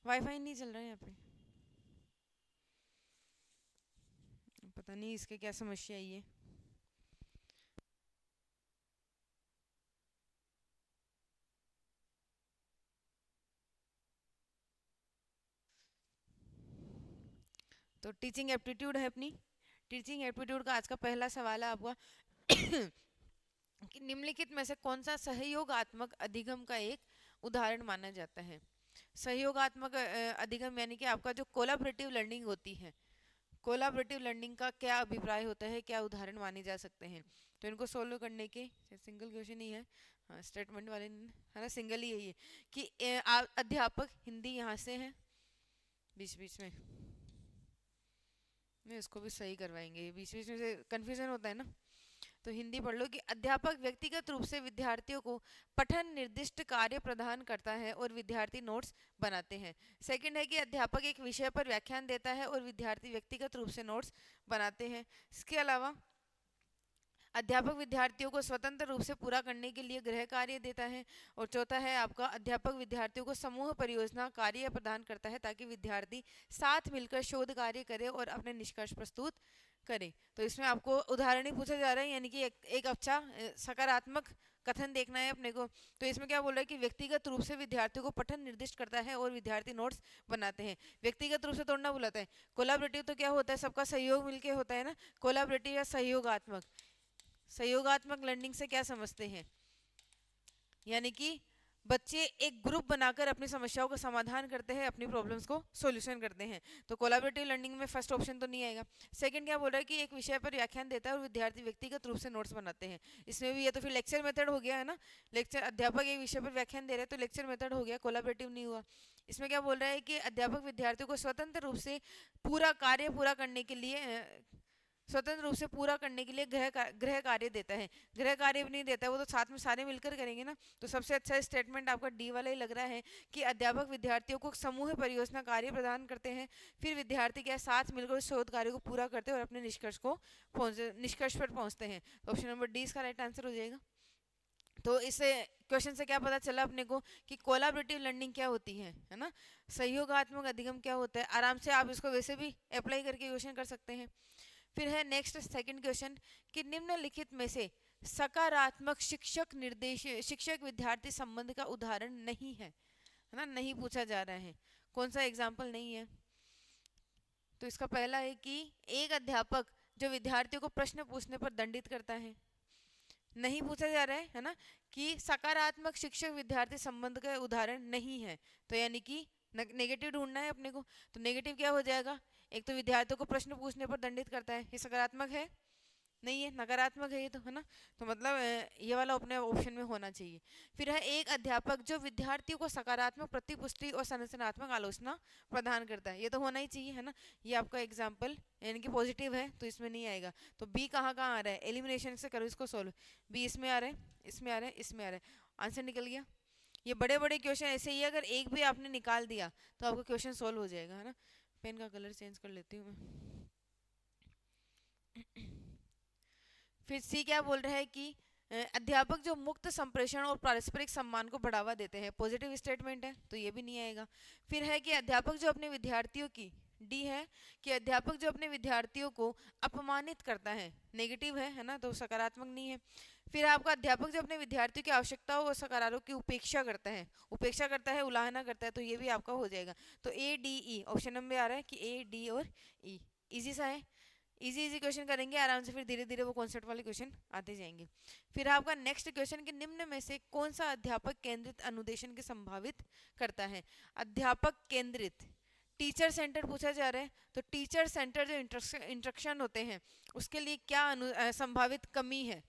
Wifi नहीं चल रहा है यहाँ पे, पता नहीं इसके क्या समस्या आई है। तो टीचिंग एप्टीट्यूड है अपनी। टीचिंग एप्टीट्यूड का आज का पहला सवाल है आपका कि निम्नलिखित में से कौन सा सहयोगात्मक अधिगम का एक उदाहरण माना जाता है। सहयोगात्मक अधिगम यानी कि आपका जो कोलाबरेटिव लर्निंग होती है, कोलाबरेटिव लर्निंग का क्या अभिप्राय होता है, क्या उदाहरण माने जा सकते हैं। तो इनको सोल्व करने के सिंगल क्वेश्चन ही है, हाँ स्टेटमेंट वाले है ना, सिंगल ही है ये कि अध्यापक हिंदी यहाँ से है बीच बीच में, नहीं इसको भी सही करवाएंगे, बीच बीच में से कंफ्यूजन होता है ना। तो हिंदी पढ़ लो कि अध्यापक व्यक्तिगत रूप से विद्यार्थियों को पठन निर्दिष्ट कार्य प्रदान करता है और विद्यार्थी नोट्स बनाते हैं। सेकंड है कि अध्यापक एक विषय पर व्याख्यान देता है और विद्यार्थी व्यक्तिगत रूप से नोट्स बनाते हैं। इसके अलावा अध्यापक विद्यार्थियों को स्वतंत्र रूप से पूरा करने के लिए गृह कार्य देता है। और चौथा है आपका अध्यापक विद्यार्थियों को समूह परियोजना कार्य प्रदान करता है ताकि विद्यार्थी साथ मिलकर शोध कार्य करे और अपने निष्कर्ष प्रस्तुत करें। तो इसमें आपको उदाहरण ही पूछा जा रहा है, यानी कि एक अच्छा सकारात्मक कथन देखना है अपने को। तो इसमें क्या बोल रहा है कि व्यक्तिगत रूप से विद्यार्थियों को पठन निर्दिष्ट करता है और विद्यार्थी नोट्स बनाते हैं। व्यक्तिगत रूप से तोड़ना बुलाता है। कोलाबरेटिव तो क्या होता है, सबका सहयोग मिलके होता है ना, कोलाबरेटिव या सहयोगात्मक। सहयोगात्मक लर्निंग से क्या समझते हैं, यानी कि बच्चे एक ग्रुप बनाकर अपनी समस्याओं का समाधान करते हैं, अपनी प्रॉब्लम्स को सॉल्यूशन करते हैं। तो कोलैबोरेटिव लर्निंग में फर्स्ट ऑप्शन तो नहीं आएगा। सेकंड क्या बोल रहा है कि एक विषय पर व्याख्यान देता है और विद्यार्थी व्यक्तिगत रूप से नोट्स बनाते हैं। इसमें भी ये तो फिर लेक्चर मेथड हो गया है ना, लेक्चर अध्यापक एक विषय पर व्याख्यान दे रहे हैं तो लेक्चर मेथड हो गया, कोलैबोरेटिव नहीं हुआ। इसमें क्या बोल रहा है कि अध्यापक विद्यार्थियों को स्वतंत्र रूप से पूरा कार्य पूरा करने के लिए स्वतंत्र रूप से पूरा करने के लिए गृह कार्य देता है। गृह कार्य भी नहीं देता है, वो तो साथ में सारे मिलकर करेंगे ना। तो सबसे अच्छा स्टेटमेंट आपका डी वाला ही लग रहा है कि अध्यापक विद्यार्थियों को समूह परियोजना कार्य प्रदान करते हैं, फिर विद्यार्थी क्या साथ मिलकर उस शोध कार्य को पूरा करते हैं और अपने निष्कर्ष पर पहुंचते हैं। तो ऑप्शन नंबर डी इसका राइट आंसर हो जाएगा। तो इस क्वेश्चन से क्या पता चला अपने को कि कोलाबरेटिव लर्निंग क्या होती है ना, सहयोगात्मक अधिगम क्या होता है। आराम से आप इसको वैसे भी अप्लाई करके क्वेश्चन कर सकते हैं। फिर है नेक्स्ट सेकंड क्वेश्चन कि निम्नलिखित में से सकारात्मक शिक्षक निर्देश शिक्षक विद्यार्थी संबंध का उदाहरण नहीं है ना, नहीं पूछा जा रहा है, कौन सा एग्जाम्पल नहीं है। तो इसका पहला है कि एक अध्यापक जो विद्यार्थियों को प्रश्न पूछने पर दंडित करता है, नहीं पूछा जा रहा है ना, कि सकारात्मक शिक्षक विद्यार्थी संबंध का उदाहरण नहीं है। तो यानी कि नेगेटिव ढूंढना है अपने को। तो नेगेटिव क्या हो जाएगा, एक तो विद्यार्थियों को प्रश्न पूछने पर दंडित करता है, ये सकारात्मक है नहीं है, नकारात्मक है ये तो, है ना। तो मतलब ये वाला अपने ऑप्शन में होना चाहिए। फिर है एक अध्यापक जो विद्यार्थियों को सकारात्मक प्रतिपुष्टि और संरचनात्मक आलोचना प्रदान करता है, ये तो होना ही चाहिए, है ना। ये आपका एग्जाम्पल यानी कि पॉजिटिव है तो इसमें नहीं आएगा। तो बी कहाँ कहाँ आ रहा है, एलिमिनेशन से करो इसको सोल्व। बी इसमें आ रहा है, इसमें आ रहा है, इसमें आ रहा है, आंसर निकल गया। ये बड़े बड़े क्वेश्चन ऐसे ही, अगर एक भी आपने निकाल दिया तो आपका क्वेश्चन सोल्व हो जाएगा, है ना। पेन का कलर चेंज कर लेती हूँ मैं। फिर सी क्या बोल रहा है कि अध्यापक जो मुक्त संप्रेषण और पारस्परिक सम्मान को बढ़ावा देते हैं, पॉजिटिव स्टेटमेंट है तो ये भी नहीं आएगा। फिर है कि अध्यापक जो अपने विद्यार्थियों की, डी है कि अध्यापक जो अपने विद्यार्थियों को अपमानित करता है, नेगेटिव है ना, तो सकारात्मक नहीं है। फिर आपका अध्यापक जो अपने विद्यार्थियों की आवश्यकताओं और सकारारों की उपेक्षा करता है, उलाहना करता है, तो ये भी आपका हो जाएगा। तो A D E option number आ रहा है कि ए डी और ई इजी सा है। इजी इजी क्वेश्चन करेंगे आराम से, फिर धीरे धीरे वो कॉन्सेप्ट वाले क्वेश्चन आते जाएंगे। फिर आपका नेक्स्ट क्वेश्चन कि निम्न में से कौन सा अध्यापक केंद्रित अनुदेशन के संभावित करता है। अध्यापक केंद्रित, टीचर सेंटर पूछा जा रहा है। तो टीचर सेंटर जो इंस्ट्रक्शन होते हैं उसके लिए क्या संभावित कमी है।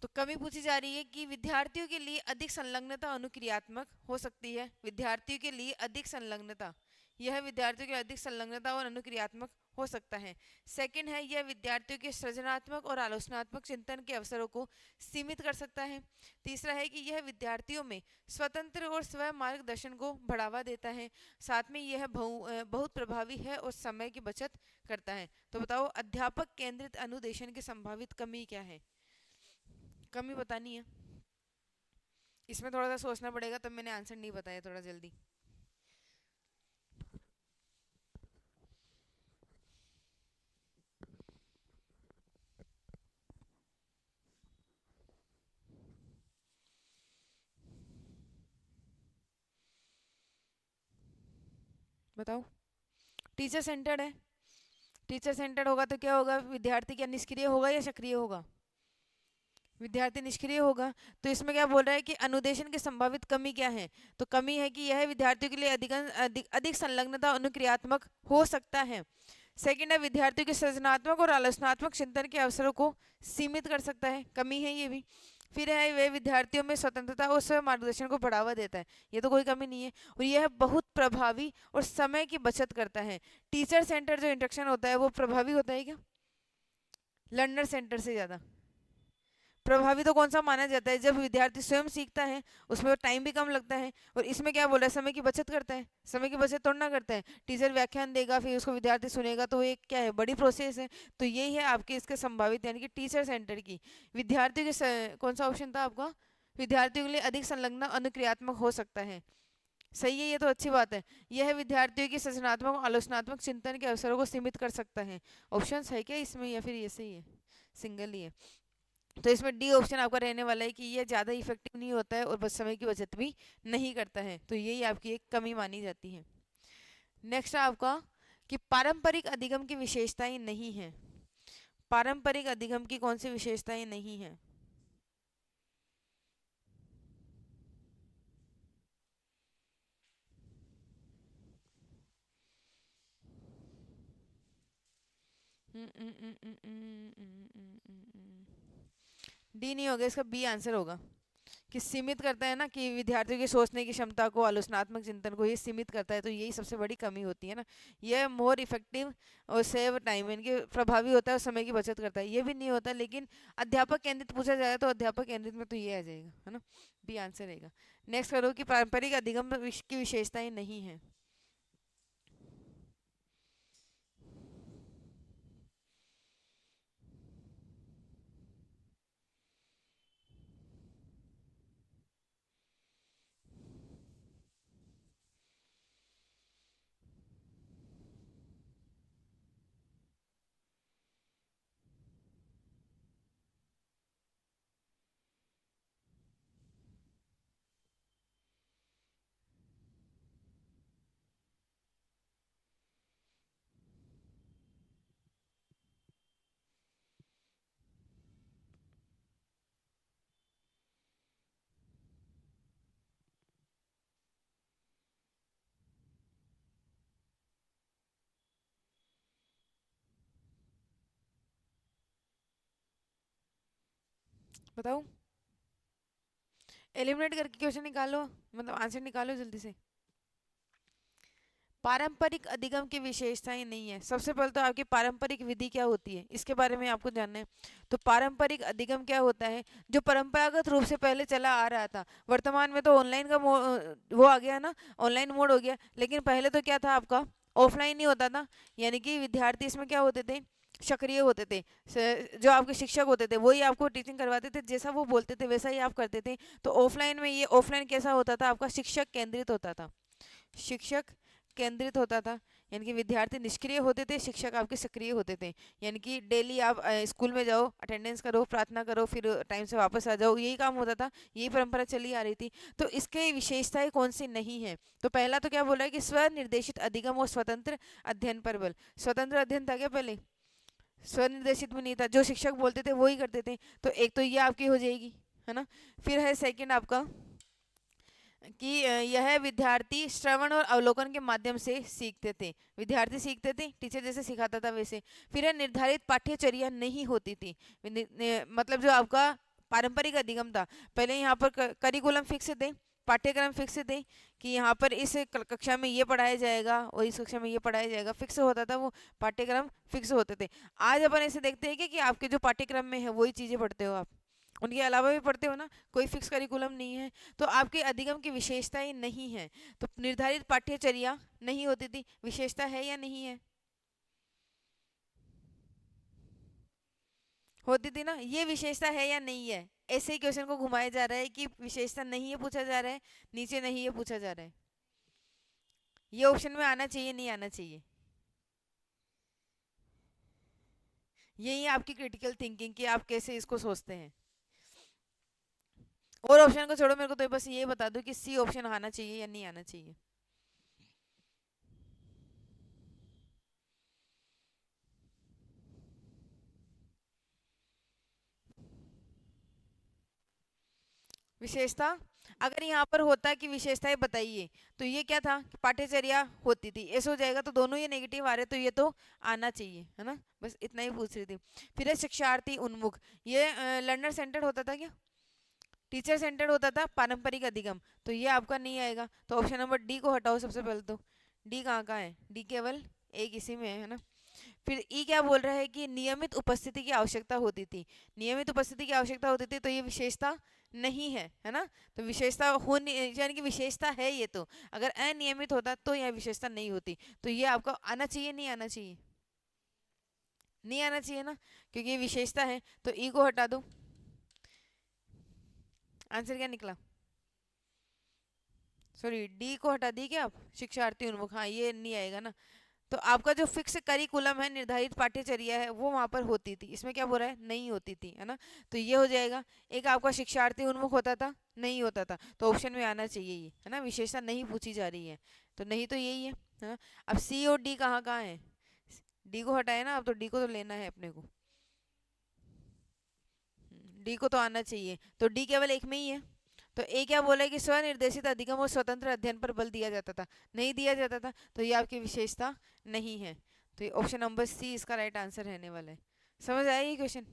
तो कमी पूछी जा रही है कि विद्यार्थियों के लिए अधिक संलग्नता अनुक्रियात्मक हो सकती है, विद्यार्थियों के लिए अधिक संलग्नता, यह विद्यार्थियों के अधिक संलग्नता और अनुक्रियात्मक हो सकता है। सेकंड है यह विद्यार्थियों के सृजनात्मक और आलोचनात्मक चिंतन के अवसरों को सीमित कर सकता है। तीसरा है कि यह विद्यार्थियों में स्वतंत्र और स्वयं मार्गदर्शन को बढ़ावा देता है। साथ में यह बहुत प्रभावी है और समय की बचत करता है। तो बताओ अध्यापक केंद्रित अनुदेशन की संभावित कमी क्या है, कमी बतानी है। इसमें थोड़ा सा सोचना पड़ेगा, तब मैंने आंसर नहीं बताया थोड़ा जल्दी। बताओ। टीचर सेंटर्ड है। टीचर सेंटर्ड होगा तो क्या होगा, विद्यार्थी क्या निष्क्रिय होगा या सक्रिय होगा? विद्यार्थी निष्क्रिय होगा। तो इसमें क्या बोल रहा है कि अनुदेशन की संभावित कमी क्या है? तो कमी है कि यह विद्यार्थियों के लिए अधिक संलग्नता अनुक्रियात्मक हो सकता है। सेकंड है, विद्यार्थियों के सृजनात्मक और आलोचनात्मक चिंतन के अवसरों को सीमित कर सकता है, कमी है ये भी। फिर है, वे विद्यार्थियों में स्वतंत्रता और स्व मार्गदर्शन को बढ़ावा देता है, ये तो कोई कमी नहीं है। और यह बहुत प्रभावी और समय की बचत करता है। टीचर सेंटर जो इंस्ट्रक्शन होता है वो प्रभावी होता है क्या लर्नर सेंटर से ज़्यादा? प्रभावी तो कौन सा माना जाता है, जब विद्यार्थी स्वयं सीखता है, उसमें टाइम भी कम लगता है। और इसमें क्या बोल रहा है, समय की बचत करता है। समय की बचत थोड़ा ना करता है, टीचर व्याख्यान देगा फिर उसको विद्यार्थी सुनेगा, तो एक क्या है, बड़ी प्रोसेस है। तो यही है आपके इसके संभावित यानी कि टीचर सेंटर की। विद्यार्थियों के कौन सा ऑप्शन था आपका? विद्यार्थियों के लिए अधिक संलग्न अनुक्रियात्मक हो सकता है, सही है, ये तो अच्छी बात है। यह विद्यार्थियों की सृजनात्मक और आलोचनात्मक चिंतन के अवसरों को सीमित कर सकता है। ऑप्शन है क्या इसमें या फिर ये सही है? सिंगल ही है। तो इसमें डी ऑप्शन आपका रहने वाला है कि ये ज़्यादा इफेक्टिव नहीं होता है और बस समय की बचत भी नहीं करता है, तो यही आपकी एक कमी मानी जाती है। नेक्स्ट है आपका कि पारंपरिक अधिगम की विशेषताएं नहीं है। पारंपरिक अधिगम की कौन सी विशेषताएं नहीं है? डी नहीं होगा, इसका बी आंसर होगा कि सीमित करता है ना, कि विद्यार्थियों की सोचने की क्षमता को, आलोचनात्मक चिंतन को ये सीमित करता है, तो यही सबसे बड़ी कमी होती है ना। ये मोर इफेक्टिव और सेव टाइम, इनके प्रभावी होता है और समय की बचत करता है, ये भी नहीं होता। लेकिन अध्यापक केंद्रित पूछा जाए तो अध्यापक केंद्रित में तो ये आ जाएगा, है ना, बी आंसर रहेगा। नेक्स्ट करो कि पारंपरिक अधिगम की विशेषताएं नहीं है। बताओ, एलिमिनेट करके क्वेश्चन निकालो, मतलब आंसर निकालो जल्दी से। पारंपरिक अधिगम की विशेषताएं नहीं है। सबसे पहले तो आपकी पारंपरिक विधि क्या होती है इसके बारे में आपको जानना है। तो पारंपरिक अधिगम क्या होता है, जो परंपरागत रूप से पहले चला आ रहा था। वर्तमान में तो ऑनलाइन का वो आ गया ना, ऑनलाइन मोड हो गया, लेकिन पहले तो क्या था आपका, ऑफलाइन ही होता था। यानी कि विद्यार्थी इसमें क्या होते थे, सक्रिय होते थे। जो आपके शिक्षक होते थे वही आपको टीचिंग करवाते थे, जैसा वो बोलते थे वैसा ही आप करते थे। तो ऑफलाइन में ये, ऑफलाइन कैसा होता था आपका, शिक्षक केंद्रित होता था। शिक्षक केंद्रित होता था, यानी कि विद्यार्थी निष्क्रिय होते थे, शिक्षक आपके सक्रिय होते थे। यानी कि डेली आप स्कूल में जाओ, अटेंडेंस करो, प्रार्थना करो, फिर टाइम से वापस आ जाओ, यही काम होता था, यही परंपरा चली आ रही थी। तो इसके विशेषताएं कौन सी नहीं है? तो पहला तो क्या बोला है कि स्वनिर्देशित अधिगम और स्वतंत्र अध्ययन पर बल। स्वतंत्र अध्ययन था क्या पहले? स्वनिर्देशित भी नहीं था, जो शिक्षक बोलते थे वही करते थे। तो एक तो ये आपकी हो जाएगी, है ना। फिर है सेकंड आपका कि यह विद्यार्थी श्रवण और अवलोकन के माध्यम से सीखते थे। विद्यार्थी सीखते थे, टीचर जैसे सिखाता था वैसे। फिर है निर्धारित पाठ्यचर्या नहीं होती थी। मतलब जो आपका पारंपरिक अधिगम था, पहले यहाँ पर करिकुलम फिक्स थे, पाठ्यक्रम फिक्स थे, कि यहाँ पर इस कक्षा में ये पढ़ाया जाएगा और इस कक्षा में ये पढ़ाया जाएगा, फिक्स होता था वो पाठ्यक्रम, फिक्स होते थे। आज अपन ऐसे देखते हैं कि आपके जो पाठ्यक्रम में है वही चीज़ें पढ़ते हो आप, उनके अलावा भी पढ़ते हो ना, कोई फिक्स करिकुलम नहीं है। तो आपके अधिगम की विशेषताएं नहीं है। तो निर्धारित पाठ्यचर्या नहीं होती थी, विशेषता है या नहीं है? होती थी ना, ये विशेषता है या नहीं है? ऐसे ही क्वेश्चन को घुमाया जा रहा है कि विशेषता नहीं है पूछा जा रहा है, नीचे नहीं है पूछा जा रहा है। ये ऑप्शन में आना चाहिए, नहीं आना चाहिए? यही आपकी क्रिटिकल थिंकिंग कि आप कैसे इसको सोचते हैं। और ऑप्शन को छोड़ो, मेरे को तो बस ये बता दो कि सी ऑप्शन आना चाहिए या नहीं आना चाहिए। विशेषता, अगर यहाँ पर होता कि विशेषताएं बताइए, तो ये क्या था कि पाठ्यचर्या होती थी, ऐसे हो जाएगा। तो दोनों ये नेगेटिव आ रहे, तो ये तो आना चाहिए, है ना। बस इतना ही पूछ रही थी। फिर है शिक्षार्थी उन्मुख, ये लर्नर सेंटर्ड होता था क्या, टीचर सेंटर्ड होता था, पारंपरिक अधिगम, तो ये आपका नहीं आएगा। तो ऑप्शन नंबर डी को हटाओ सबसे पहले। तो डी कहाँ कहाँ है, डी केवल एक इसी में है ना। फिर ई क्या बोल रहा है कि नियमित उपस्थिति की आवश्यकता होती थी, नियमित उपस्थिति की आवश्यकता होती थी, तो ये विशेषता नहीं है ना। तो विशेषता होनी, यानी कि विशेषता है ये, तो अगर अनियमित होता तो यह विशेषता नहीं होती। तो ये आपको आना चाहिए, नहीं आना चाहिए, नहीं आना चाहिए ना, क्योंकि ये विशेषता है। तो ई को हटा दो, आंसर क्या निकला, सॉरी डी को हटा दी क्या आप, शिक्षार्थी उन्मुख, हाँ ये नहीं आएगा ना। तो आपका जो फिक्स करिकुलम है, निर्धारित पाठ्यचर्या है, वो वहां पर होती थी, इसमें क्या बोल रहा है, नहीं होती थी, है ना। तो ये हो जाएगा। एक आपका शिक्षार्थी उन्मुख होता था, नहीं होता था, तो ऑप्शन में आना चाहिए ये, है ना। विशेषता नहीं पूछी जा रही है, तो नहीं तो यही है ना। अब सी और डी कहाँ कहाँ है, डी को हटाए ना, अब तो डी को तो लेना है अपने को, डी को तो आना चाहिए, तो डी केवल एक में ही है। तो ए क्या बोला है कि स्वनिर्देशित अधिगम और स्वतंत्र अध्ययन पर बल दिया जाता था, नहीं दिया जाता था, तो ये आपकी विशेषता नहीं है। तो ये ऑप्शन नंबर सी इसका राइट आंसर रहने वाला है। समझ आया ये क्वेश्चन,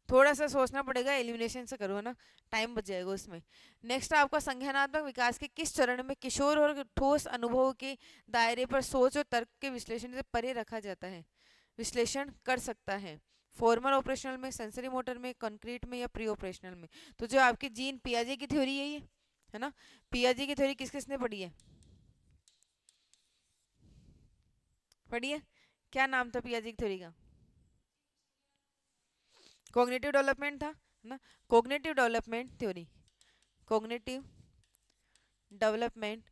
थोड़ा सा सोचना पड़ेगा, एलिमिनेशन से करो ना, टाइम बच जाएगा उसमें। नेक्स्ट आपका संज्ञानात्मक विकास के किस चरण में किशोर और ठोस अनुभव के दायरे पर सोच और तर्क के विश्लेषण से परे रखा जाता है, विश्लेषण कर सकता है। फॉर्मल ऑपरेशनल में, सेंसरी मोटर में, कंक्रीट में, या प्री ऑपरेशनल में। तो जो आपकी जीन पियाजे की थ्योरी है ये, है ना। पियाजे की थ्योरी किस किसने पढ़ी है, पढ़ी है, क्या नाम था पियाजे की थ्योरी का, कॉग्निटिव डेवलपमेंट था, है ना। Cognitive development theory, cognitive development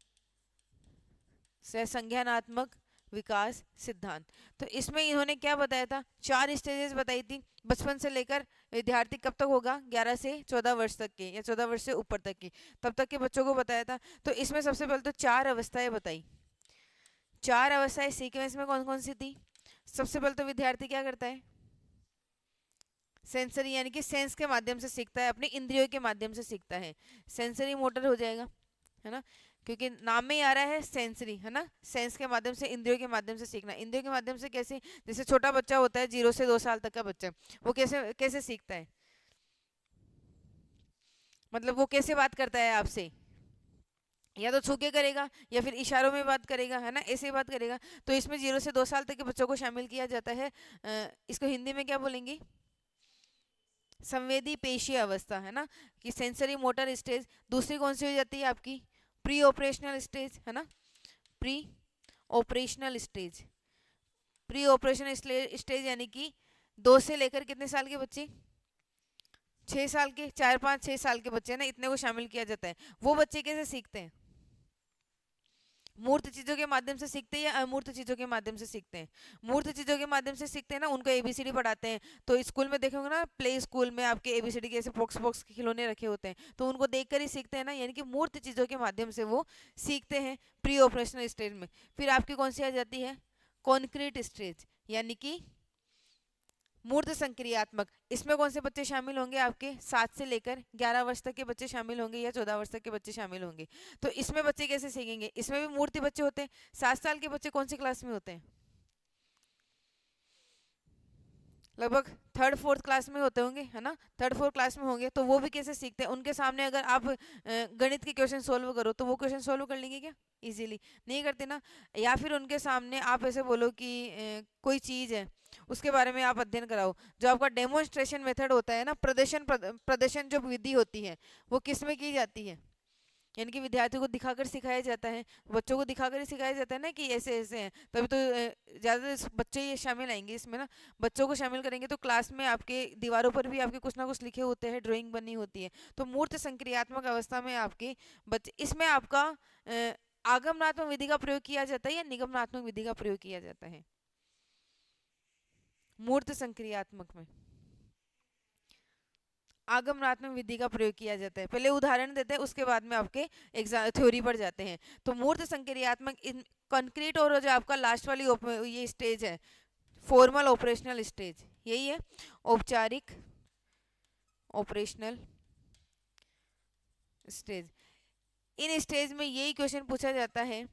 से संज्ञानात्मक विकास सिद्धांत। तो इसमें इन्होंने क्या बताया था, 4 स्टेजेस बताई थी, बचपन से लेकर विद्यार्थी कब तक होगा, 11 से 14 वर्ष तक के, या 14 वर्ष से ऊपर तक की, तब तक के बच्चों को बताया था। तो इसमें सबसे पहले तो 4 अवस्थाएं बताई, 4 अवस्थाएं सीक्वेंस में कौन कौन सी थी। सबसे पहले तो विद्यार्थी क्या करता है, सेंसरी, यानी कि सेंस के माध्यम से सीखता है, अपने इंद्रियों के माध्यम से सीखता है, सेंसरी मोटर हो जाएगा, है ना। क्योंकि नाम में ही आ रहा है सेंसरी, है ना, सेंस के माध्यम से, इंद्रियों के माध्यम से सीखना। इंद्रियों के माध्यम से कैसे, जैसे छोटा बच्चा होता है 0 से 2 साल तक का बच्चा, वो कैसे कैसे सीखता है, मतलब वो कैसे बात करता है आपसे, या तो छू के करेगा, या फिर इशारों में बात करेगा, है ना, ऐसे ही बात करेगा। तो इसमें 0 से 2 साल तक के बच्चों को शामिल किया जाता है। इसको हिंदी में क्या बोलेंगे, संवेदी पेशीय अवस्था, है ना, कि सेंसरी मोटर स्टेज। दूसरी कौन सी हो जाती है आपकी, प्री ऑपरेशनल स्टेज, है ना, pre operational stage, pre operational stage यानी कि 2 से लेकर कितने साल के बच्चे, 6 साल के, 4 5 6 साल के बच्चे, ना इतने को शामिल किया जाता है। वो बच्चे कैसे सीखते हैं, मूर्त चीजों के माध्यम से सीखते हैं या अमूर्त चीजों के माध्यम से सीखते हैं। मूर्त चीजों के माध्यम से सीखते हैं ना, उनको एबीसीडी पढ़ाते हैं, तो स्कूल में देखोगे ना, प्ले स्कूल में आपके एबीसीडी के ऐसे बॉक्स बॉक्स के खिलौने रखे होते हैं, तो उनको देखकर ही सीखते हैं ना, यानी कि मूर्त चीजों के माध्यम से वो सीखते हैं प्री ऑपरेशनल स्टेज में। फिर आपकी कौन सी आ जाती है, कॉन्क्रीट स्टेज, यानी कि मूर्त संक्रियात्मक। इसमें कौन से बच्चे शामिल होंगे, आपके 7 से लेकर 11 वर्ष तक के बच्चे शामिल होंगे, या 14 वर्ष तक के बच्चे शामिल होंगे। तो इसमें बच्चे कैसे सीखेंगे, इसमें भी मूर्ति बच्चे होते हैं। 7 साल के बच्चे कौन सी क्लास में होते हैं, लगभग थर्ड फोर्थ क्लास में होते होंगे, है ना, थर्ड फोर्थ क्लास में होंगे। तो वो भी कैसे सीखते हैं, उनके सामने अगर आप गणित के क्वेश्चन सोल्व करो, तो वो क्वेश्चन सोल्व कर लेंगे क्या, इजीली नहीं करते ना। या फिर उनके सामने आप ऐसे बोलो कि कोई चीज़ है, उसके बारे में आप अध्ययन कराओ, जो आपका डेमोन्स्ट्रेशन मेथड होता है ना, प्रदर्शन जो विधि होती है, वो किस में की जाती है, यानी कि विद्यार्थियों को दिखाकर सिखाया जाता है, बच्चों को दिखाकर ही सिखाया जाता है ना, कि ऐसे ऐसे हैं। तभी तो ज़्यादा बच्चे ये शामिल आएंगे इसमें ना। बच्चों को शामिल करेंगे तो क्लास में आपके दीवारों पर भी आपके कुछ ना कुछ लिखे होते हैं, ड्राइंग बनी होती है। तो मूर्त संक्रियात्मक अवस्था में आपके बच्चे, इसमें आपका आगमनात्मक विधि का प्रयोग किया जाता है या निगमनात्मक विधि का प्रयोग किया जाता है, मूर्त संक्रियात्मक में आगमनात्मक विधि का प्रयोग किया जाता है। पहले उदाहरण देते हैं, उसके बाद में आपके एग्जाम थ्योरी पर जाते हैं। तो मूर्त संक्रियात्मक इन कंक्रीट, और जो आपका लास्ट वाली ये स्टेज है, फॉर्मल ऑपरेशनल स्टेज, यही है औपचारिक ऑपरेशनल स्टेज, इन स्टेज में यही क्वेश्चन पूछा जाता है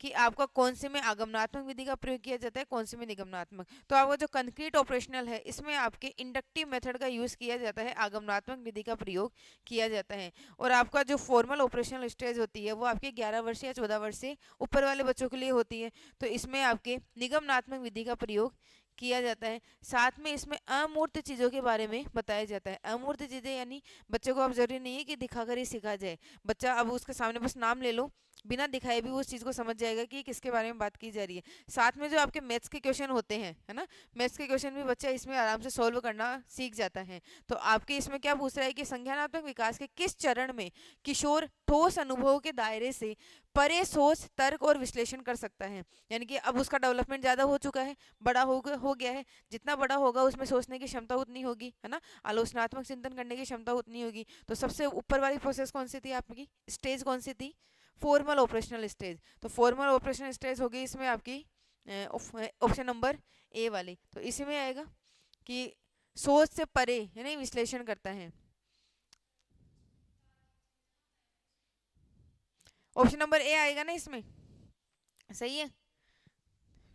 कि आपका कौन से में आगमनात्मक विधि का प्रयोग किया जाता है, कौन से में निगमनात्मक। तो आपका जो कंक्रीट ऑपरेशनल है इसमें आपके इंडक्टिव मेथड का यूज किया जाता है, आगमनात्मक विधि का प्रयोग किया जाता है। और आपका जो फॉर्मल ऑपरेशनल स्टेज होती है वो आपके 11 वर्ष या 14 वर्ष से ऊपर वाले बच्चों के लिए होती है, तो इसमें आपके निगमनात्मक विधि का प्रयोग किया जाता है। साथ में इसमें अमूर्त चीज़ों के बारे में बताया जाता है। अमूर्त चीज़ें यानी बच्चों को अब जरूरी नहीं है कि दिखाकर ही सीखा जाए, बच्चा अब उसके सामने बस नाम ले लो, बिना दिखाए भी वो उस चीज़ को समझ जाएगा कि किसके बारे में बात की जा रही है। साथ में जो आपके मैथ्स के क्वेश्चन होते हैं, है ना, मैथ्स के क्वेश्चन भी बच्चा इसमें आराम से सॉल्व करना सीख जाता है। तो आपके इसमें क्या पूछ रहा है कि संज्ञानात्मक विकास के किस चरण में किशोर ठोस अनुभवों के दायरे से परे सोच, तर्क और विश्लेषण कर सकता है। यानी कि अब उसका डेवलपमेंट ज़्यादा हो चुका है, बड़ा हो गया है, जितना बड़ा होगा उसमें सोचने की क्षमता उतनी होगी, है ना, आलोचनात्मक चिंतन करने की क्षमता उतनी होगी। तो सबसे ऊपर वाली प्रोसेस कौन सी थी आपकी, स्टेज कौन सी थी, फॉर्मल ऑपरेशनल स्टेज। तो फॉर्मल ऑपरेशनल स्टेज होगी इसमें आपकी ऑप्शन नंबर ए वाली, तो इसी में आएगा कि सोच से परे यानी विश्लेषण करता है। ऑप्शन नंबर ए आएगा ना इसमें, सही है,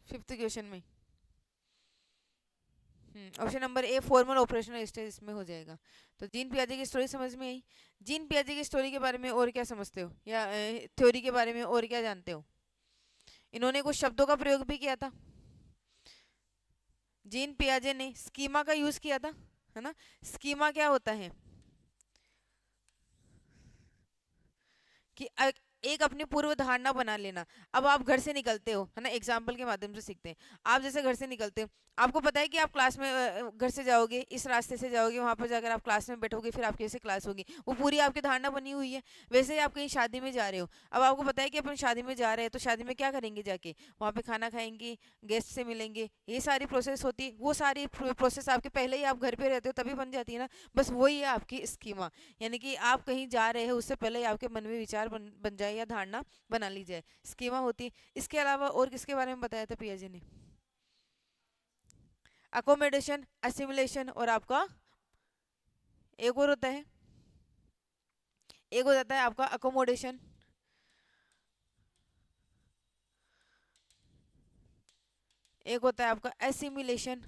फिफ्थ क्वेश्चन में। Option number a formal operational stage इसमें हो जाएगा। तो जीन पियाजे की स्टोरी समझ में आई। जीन पियाजे की स्टोरी के बारे में और क्या समझते हो, या थ्योरी के बारे में और क्या जानते हो। इन्होंने कुछ शब्दों का प्रयोग भी किया था। जीन पियाजे ने स्कीमा का यूज किया था, है ना। स्कीमा क्या होता है कि एक अपनी पूर्व धारणा बना लेना। अब आप घर से निकलते हो, है ना, एग्जाम्पल के माध्यम से सीखते हैं। आप जैसे घर से निकलते हो, आपको पता है कि आप क्लास में घर से जाओगे, इस रास्ते से जाओगे, वहां पर जाकर आप क्लास में बैठोगे, फिर आपकी ऐसे क्लास होगी, वो पूरी आपकी धारणा बनी हुई है। वैसे ही आप कहीं शादी में जा रहे हो, अब आपको पता है कि अपन शादी में जा रहे हैं, तो शादी में क्या करेंगे, जाके वहाँ पे खाना खाएंगे, गेस्ट से मिलेंगे, ये सारी प्रोसेस होती है। वो सारी प्रोसेस आपके पहले ही आप घर पे रहते हो तभी बन जाती है ना। बस वही है आपकी स्कीमा, यानी कि आप कहीं जा रहे हो उससे पहले ही आपके मन में विचार बन जाए या धारणा बना ली जाए, स्कीमा होती है। इसके अलावा और किसके बारे में बताया था पियाजे ने, अकोमोडेशन, असिमुलेशन, और आपका एक और होता है, एक हो जाता है आपका अकोमोडेशन, एक होता है आपका एसिमुलेशन,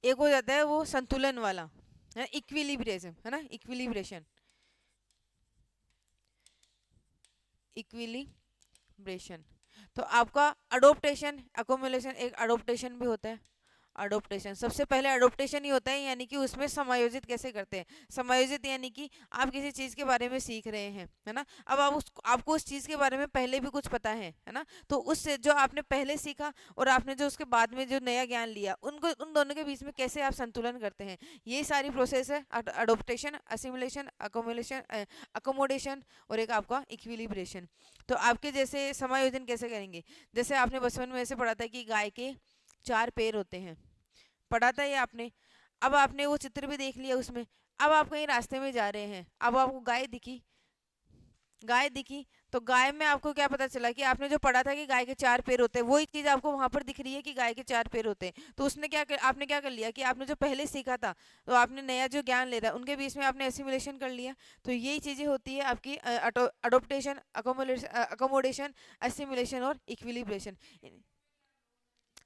एक हो जाता है वो संतुलन वाला, है इक्विलिब्रेशन, है ना, इक्विलिब्रेशन, इक्विलिब्रेशन। तो आपका अडोप्टेशन, अकोमुलेशन, एक अडोप्टेशन भी होता है। अडोप्टेशन सबसे पहले अडोप्टेशन ही होता है, यानी कि उसमें समायोजित कैसे करते हैं। समायोजित यानी कि आप किसी चीज़ के बारे में सीख रहे हैं, है ना, अब आप आपको उस चीज़ के बारे में पहले भी कुछ पता है ना, तो उससे जो आपने पहले सीखा और आपने जो उसके बाद में जो नया ज्ञान लिया, उनको उन दोनों के बीच में कैसे आप संतुलन करते हैं, ये सारी प्रोसेस है अडोप्टेशन, असिमुलेशन, अकोमुलेशन, अकोमोडेशन, और एक आपका इक्विलिब्रेशन। तो आपके जैसे समायोजन कैसे करेंगे, जैसे आपने बचपन में ऐसे पढ़ा था कि गाय के 4 पैर होते हैं, पढ़ा था ये आपने। अब आपने वो चित्र भी देख लिया उसमें, अब आप कहीं रास्ते में जा रहे हैं, अब आपको गाय दिखी, गाय दिखी, तो गाय में आपको क्या पता चला कि आपने जो पढ़ा था कि गाय के 4 पैर होते हैं, वही चीज आपको वहां पर दिख रही है कि गाय के 4 पैर होते हैं। तो उसने आपने क्या कर लिया कि आपने जो पहले सीखा था, तो आपने नया जो ज्ञान ले रहा है उनके बीच में आपने एसिमुलेशन कर लिया। तो यही चीजें होती है आपकी अडोप्टेशन, अकोमोडेशन, एसिमुलेशन और इक्विलिब्रेशन।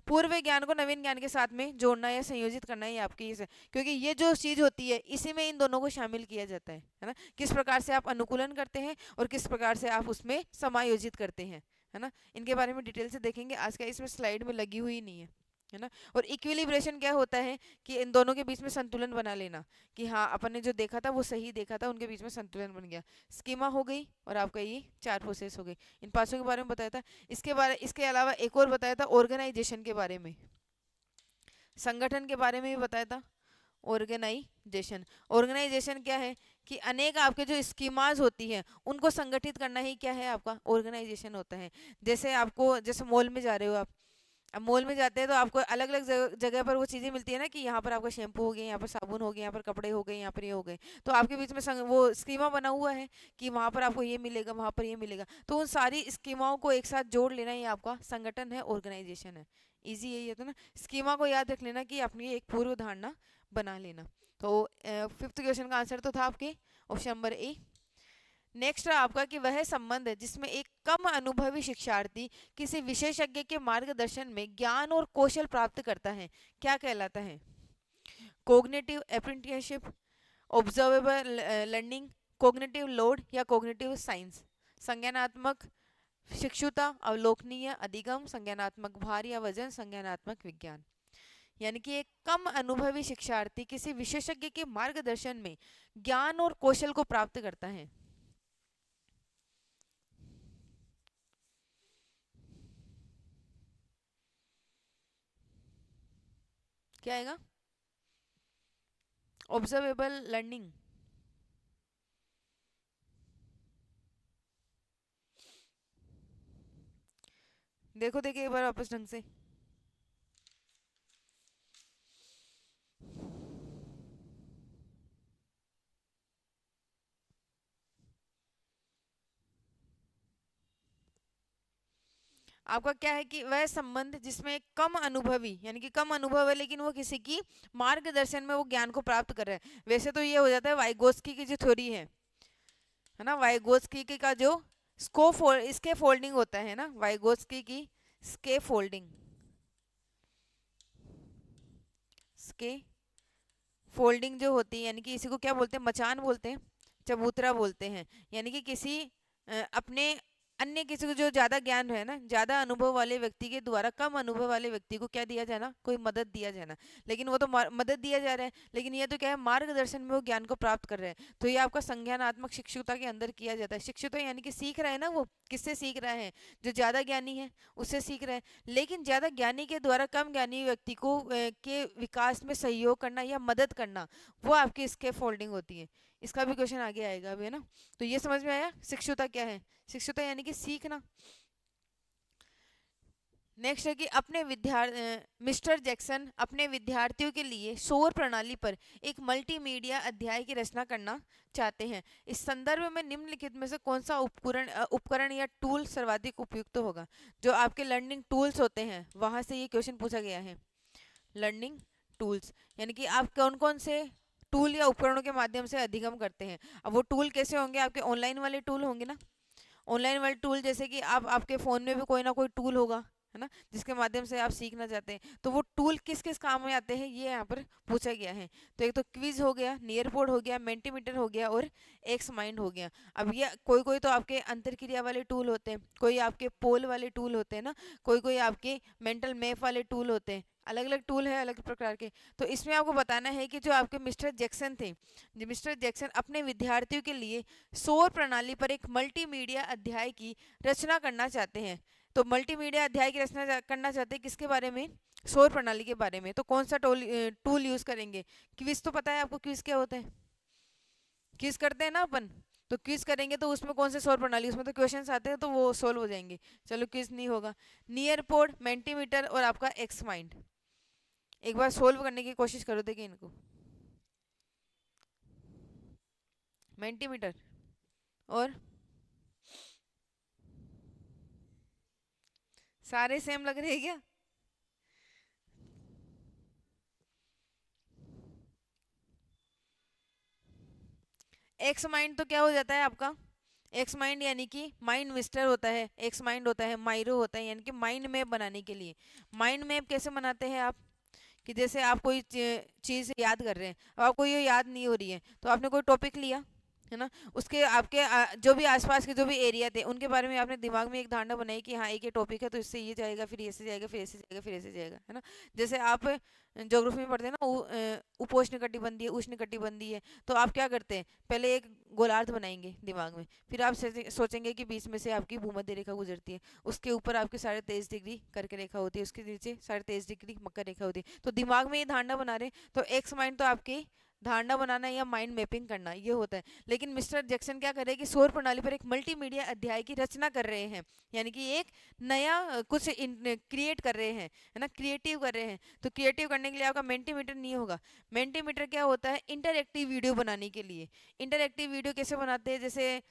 पूर्व ज्ञान को नवीन ज्ञान के साथ में जोड़ना या संयोजित करना ही आपकी इस, क्योंकि ये जो चीज होती है इसी में इन दोनों को शामिल किया जाता है ना, किस प्रकार से आप अनुकूलन करते हैं और किस प्रकार से आप उसमें समायोजित करते हैं, है ना। इनके बारे में डिटेल से देखेंगे, आज का इसमें स्लाइड में लगी हुई नहीं है ना। और इक्विलिब्रेशन क्या होता है कि इन दोनों के बीच में संतुलन बना लेना, कि हाँ अपन ने जो देखा था वो सही देखा था, उनके बीच में संतुलन बन गया। स्कीमा हो गई और आपका ये 4 प्रोसेस हो गई, इन पांचों के बारे में बताया था। इसके अलावा एक और बताया था ऑर्गेनाइजेशन के बारे में, संगठन के बारे में भी बताया था। ऑर्गेनाइजेशन, ऑर्गेनाइजेशन क्या है कि अनेक आपके जो स्कीमाज होती हैं उनको संगठित करना ही क्या है आपका ऑर्गेनाइजेशन होता है। जैसे आपको, जैसे मॉल में जा रहे हो आप, अब मॉल में जाते हैं तो आपको अलग अलग जगह पर वो चीज़ें मिलती है ना, कि यहाँ पर आपका शैम्पू हो गया, यहाँ पर साबुन हो गया, यहाँ पर कपड़े हो गए, यहाँ पर ये हो गए। तो आपके बीच में वो स्कीमा बना हुआ है कि वहाँ पर आपको ये मिलेगा, वहाँ पर ये मिलेगा। तो उन सारी स्कीमाओं को एक साथ जोड़ लेना ही आपका संगठन है, ऑर्गेनाइजेशन है। इजी यही है, तो ना स्कीमा को याद रख लेना कि अपनी एक पूर्व धारणा बना लेना। तो फिफ्थ क्वेश्चन का आंसर तो था आपके ऑप्शन नंबर ए। नेक्स्ट है आपका कि वह संबंध है जिसमें एक कम अनुभवी शिक्षार्थी किसी विशेषज्ञ के मार्गदर्शन में ज्ञान और कौशल प्राप्त करता है, क्या कहलाता है? Cognitive apprenticeship, observable learning, cognitive load या कोग्निटिव साइंस। संज्ञानात्मक शिक्षुता, अवलोकनीय अधिगम, संज्ञानात्मक भार या वजन, संज्ञानात्मक विज्ञान। यानी कि एक कम अनुभवी शिक्षार्थी किसी विशेषज्ञ के मार्गदर्शन में ज्ञान और कौशल को प्राप्त करता है। क्या आएगा? Observable learning. देखो देखिए एक बार वापस ढंग से। आपका क्या है कि वह संबंध जिसमें कम अनुभवी, यानी कि कम अनुभव है लेकिन वो किसी की मार्गदर्शन में वो ज्ञान को प्राप्त कर रहा है। वैसे तो ये हो जाता है वाइगोत्स्की की जो थ्योरी है ना, वाइगोत्स्की की का जो इसके फोल्डिंग होता है ना, वाइगोत्स्की की स्के फोल्डिंग, स्के फोल्डिंग जो होती है, यानी कि इसी को क्या बोलते हैं, मचान बोलते हैं, चबूतरा बोलते हैं। यानी कि किसी अपने अन्य किसी को जो ज्यादा ज्ञान है ना, ज्यादा अनुभव वाले व्यक्ति के द्वारा कम अनुभव वाले व्यक्ति को क्या दिया जाना, कोई मदद दिया जाना। लेकिन वो तो मदद दिया जा रहा है, लेकिन ये तो क्या है, मार्गदर्शन में वो ज्ञान को प्राप्त कर रहे हैं। तो ये आपका संज्ञानात्मक शिक्षुता के अंदर किया जाता है। शिक्षुता यानी कि सीख रहा है ना, वो किससे सीख रहा है, जो ज्यादा ज्ञानी है उससे सीख रहा है। लेकिन ज्यादा ज्ञानी के द्वारा कम ज्ञानी व्यक्ति को के विकास में सहयोग करना या मदद करना, वो आपकी स्के फोल्डिंग होती है। इसका भी क्वेश्चन आगे आएगा अभी, है ना। तो ये समझ में आया शिक्षुता क्या है। शिक्षुता यानी कि सीखना। नेक्स्ट है कि मिस्टर जैक्सन अपने विद्यार्थियों के लिए सौर प्रणाली पर एक मल्टीमीडिया अध्याय की रचना करना चाहते हैं। इस संदर्भ में निम्नलिखित में से कौन सा उपकरण या टूल सर्वाधिक उपयुक्त होगा? जो आपके लर्निंग टूल्स होते हैं वहां से ये क्वेश्चन पूछा गया है। लर्निंग टूल्स यानी कि आप कौन कौन से टूल या उपकरणों के माध्यम से अधिगम करते हैं। अब वो टूल कैसे होंगे? आपके ऑनलाइन वाले टूल होंगे ना। ऑनलाइन वाले टूल जैसे कि आप आपके फ़ोन में भी कोई ना कोई टूल होगा, है ना, जिसके माध्यम से आप सीखना चाहते हैं। तो वो टूल किस किस काम में आते हैं ये यहाँ पर पूछा गया है। तो एक तो क्विज हो गया, नियरपोर्ट हो गया, मेंटीमीटर हो गया और एक्स माइंड हो गया। अब ये कोई कोई तो आपके अंतरक्रिया वाले टूल होते हैं, कोई आपके पोल वाले टूल होते हैं ना, कोई कोई आपके मेंटल मैप वाले टूल होते हैं। अलग अलग टूल है अलग प्रकार के। तो इसमें आपको बताना है कि जो आपके मिस्टर जैक्सन थे, जो मिस्टर जैक्सन अपने विद्यार्थियों के लिए सौर प्रणाली पर एक मल्टीमीडिया अध्याय की रचना करना चाहते हैं। तो मल्टीमीडिया अध्याय की रचना करना चाहते हैं किसके बारे में? सौर प्रणाली के बारे में। तो कौन सा टूल यूज करेंगे? क्विज तो पता है आपको, क्विज क्या होता है, क्विज करते हैं ना अपन। तो क्विज करेंगे तो उसमें कौन से सौर प्रणाली, उसमें तो क्वेश्चंस आते हैं तो वो सोल्व हो जाएंगे। चलो क्विज नहीं होगा। नियर पोर्ट, मेंटीमीटर और आपका एक्स माइंड। एक बार सोल्व करने की कोशिश करो, देखिए इनको। मेंटीमीटर और सारे सेम लग रहे हैं क्या? एक्स माइंड तो क्या हो जाता है आपका? एक्स माइंड यानी कि माइंड मिस्टर होता है, एक्स माइंड होता है, माइरो होता है, यानी कि माइंड मैप बनाने के लिए। माइंड मैप कैसे बनाते हैं आप? कि जैसे आप कोई चीज़ याद कर रहे हैं, अब आपको ये याद नहीं हो रही है, तो आपने कोई टॉपिक लिया, है ना, उसके आपके जो भी आसपास के जो भी एरिया थे उनके बारे में आपने दिमाग में एक धारणा बनाई कि हाँ एक ये टॉपिक है तो इससे ये जाएगा, फिर ऐसे जाएगा, फिर ऐसे जाएगा, फिर ऐसे जाएगा, है ना। जैसे आप ज्योग्राफी में पढ़ते हैं ना, उपोष्ण कटिबंधीय, उष्ण कटिबंधीय। तो आप क्या करते हैं, पहले एक गोलार्ध बनाएंगे दिमाग में, फिर आप सोचेंगे कि बीच में से आपकी भूमध्य रेखा गुजरती है, उसके ऊपर आपकी 23.5 डिग्री करके रेखा होती है, उसके नीचे 23.5 डिग्री मकर रेखा होती है। तो दिमाग में ये धारणा बना रहे हैं। तो एक्स माइंड तो आपकी धारणा बनाना या माइंड मैपिंग करना ये होता है। लेकिन मिस्टर जैक्सन क्या कर रहे हैं कि सौर प्रणाली पर एक मल्टीमीडिया अध्याय की रचना कर रहे हैं, यानी कि एक नया कुछ क्रिएट कर रहे हैं, है ना, क्रिएटिव कर रहे हैं। तो क्रिएटिव करने के लिए आपका मेंटीमीटर नहीं होगा। मेंटीमीटर क्या होता है? इंटरएक्टिव वीडियो बनाने के लिए। इंटरएक्टिव वीडियो कैसे बनाते हैं? जैसे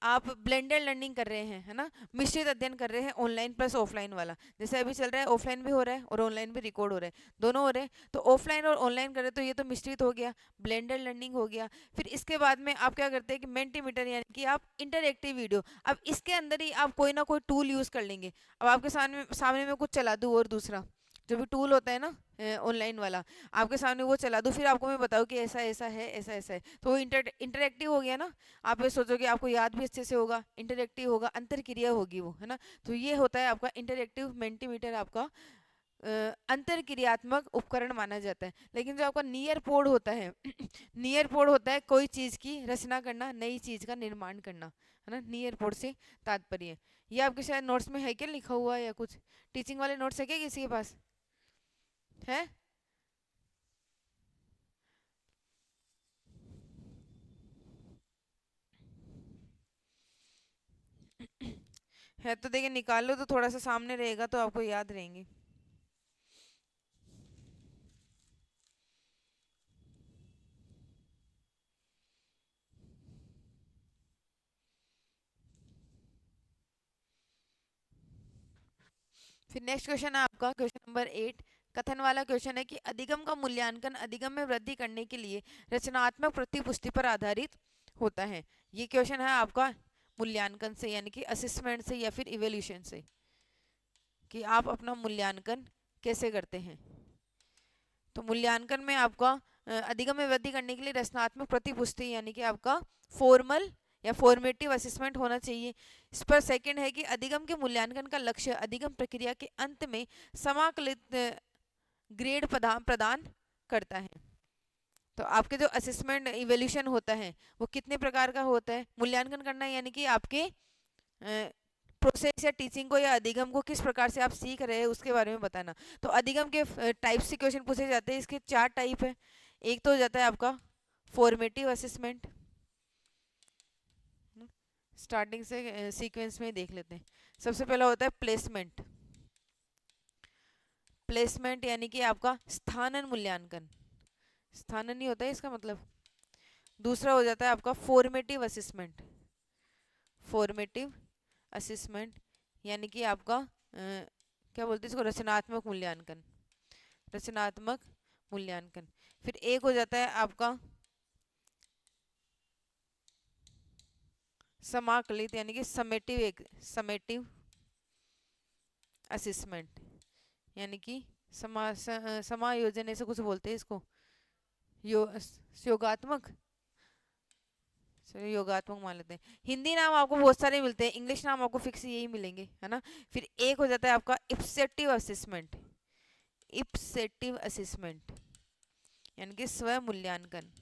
आप ब्लेंडेड लर्निंग कर रहे हैं, है ना, मिश्रित अध्ययन कर रहे हैं, ऑनलाइन प्लस ऑफलाइन वाला। जैसे अभी चल रहा है ऑफलाइन भी हो रहा है और ऑनलाइन भी रिकॉर्ड हो रहा है, दोनों हो रहे हैं। तो ऑफलाइन और ऑनलाइन कर रहे हैं, तो ये तो मिश्रित हो गया, ब्लेंडेड लर्निंग हो गया। फिर इसके बाद में आप क्या करते हैं कि मेंटीमीटर, यानी कि आप इंटरएक्टिव वीडियो, अब इसके अंदर ही आप कोई ना कोई टूल यूज़ कर लेंगे। अब आपके सामने सामने में कुछ चला दूँ और दूसरा जो भी टूल होता है ना ऑनलाइन वाला, आपके सामने वो चला दूँ, फिर आपको मैं बताऊँ कि ऐसा ऐसा है, ऐसा ऐसा है, तो वो इंटरएक्टिव हो गया ना। आप ये सोचोगे आपको याद भी अच्छे से होगा, इंटरएक्टिव होगा, अंतर क्रिया होगी वो, है ना। तो ये होता है आपका इंटरएक्टिव मेंटीमीटर, आपका अंतर क्रियात्मक उपकरण माना जाता है। लेकिन जो आपका नियर पोड होता है नियर पोड होता है कोई चीज़ की रचना करना, नई चीज़ का निर्माण करना, है ना, नियर पोड से तात्पर्य। ये आपके शायद नोट्स में है क्या लिखा हुआ, या कुछ टीचिंग वाले नोट्स है क्या किसी के पास है? है तो देखिए निकाल लो, तो थोड़ा सा सामने रहेगा तो आपको याद रहेंगे। फिर नेक्स्ट क्वेश्चन है आपका क्वेश्चन नंबर 8। कथन वाला क्वेश्चन है कि अधिगम का मूल्यांकन अधिगम में वृद्धि करने के लिए रचनात्मक प्रतिपुष्टि पर आधारित होता है। ये क्वेश्चन है आपका मूल्यांकन से, यानी कि असेसमेंट से या फिर इवेल्यूशन से, कि आप अपना मूल्यांकन कैसे करते हैं। तो मूल्यांकन में आपका अधिगम में वृद्धि करने के लिए रचनात्मक प्रतिपुष्टि, यानी कि आपका फॉर्मल या फॉर्मेटिव असेसमेंट होना चाहिए। इस पर सेकंड है कि अधिगम के मूल्यांकन का लक्ष्य अधिगम प्रक्रिया के अंत में समाकलित ग्रेड प्रदान प्रदान करता है। तो आपके जो असेसमेंट इवेल्यूशन होता है वो कितने प्रकार का होता है, मूल्यांकन करना यानी कि आपके प्रोसेस या टीचिंग को या अधिगम को किस प्रकार से आप सीख रहे हैं उसके बारे में बताना। तो अधिगम के टाइप से क्वेश्चन पूछे जाते हैं, इसके 4 टाइप है। एक तो हो जाता है आपका फॉर्मेटिव असेसमेंट, स्टार्टिंग से सीक्वेंस में ही देख लेते हैं। सबसे पहला होता है प्लेसमेंट। प्लेसमेंट यानी कि आपका स्थानन मूल्यांकन, स्थानन नहीं होता है इसका मतलब। दूसरा हो जाता है आपका फॉर्मेटिव असेसमेंट। फॉर्मेटिव असेसमेंट यानी कि आपका क्या बोलते हैं इसको, रचनात्मक मूल्यांकन। रचनात्मक मूल्यांकन। फिर एक हो जाता है आपका समाकलित, यानी कि समेटिव असेसमेंट, यानी कि समायोजन ऐसे कुछ बोलते हैं इसको, यो योगात्मक, चलिए योगात्मक मान लेते हैं। हिंदी नाम आपको बहुत सारे मिलते हैं, इंग्लिश नाम आपको फिक्स यही मिलेंगे, है ना। फिर एक हो जाता है आपका इप्सेटिव असेसमेंट। इप्सेटिव असेसमेंट यानी कि स्व मूल्यांकन।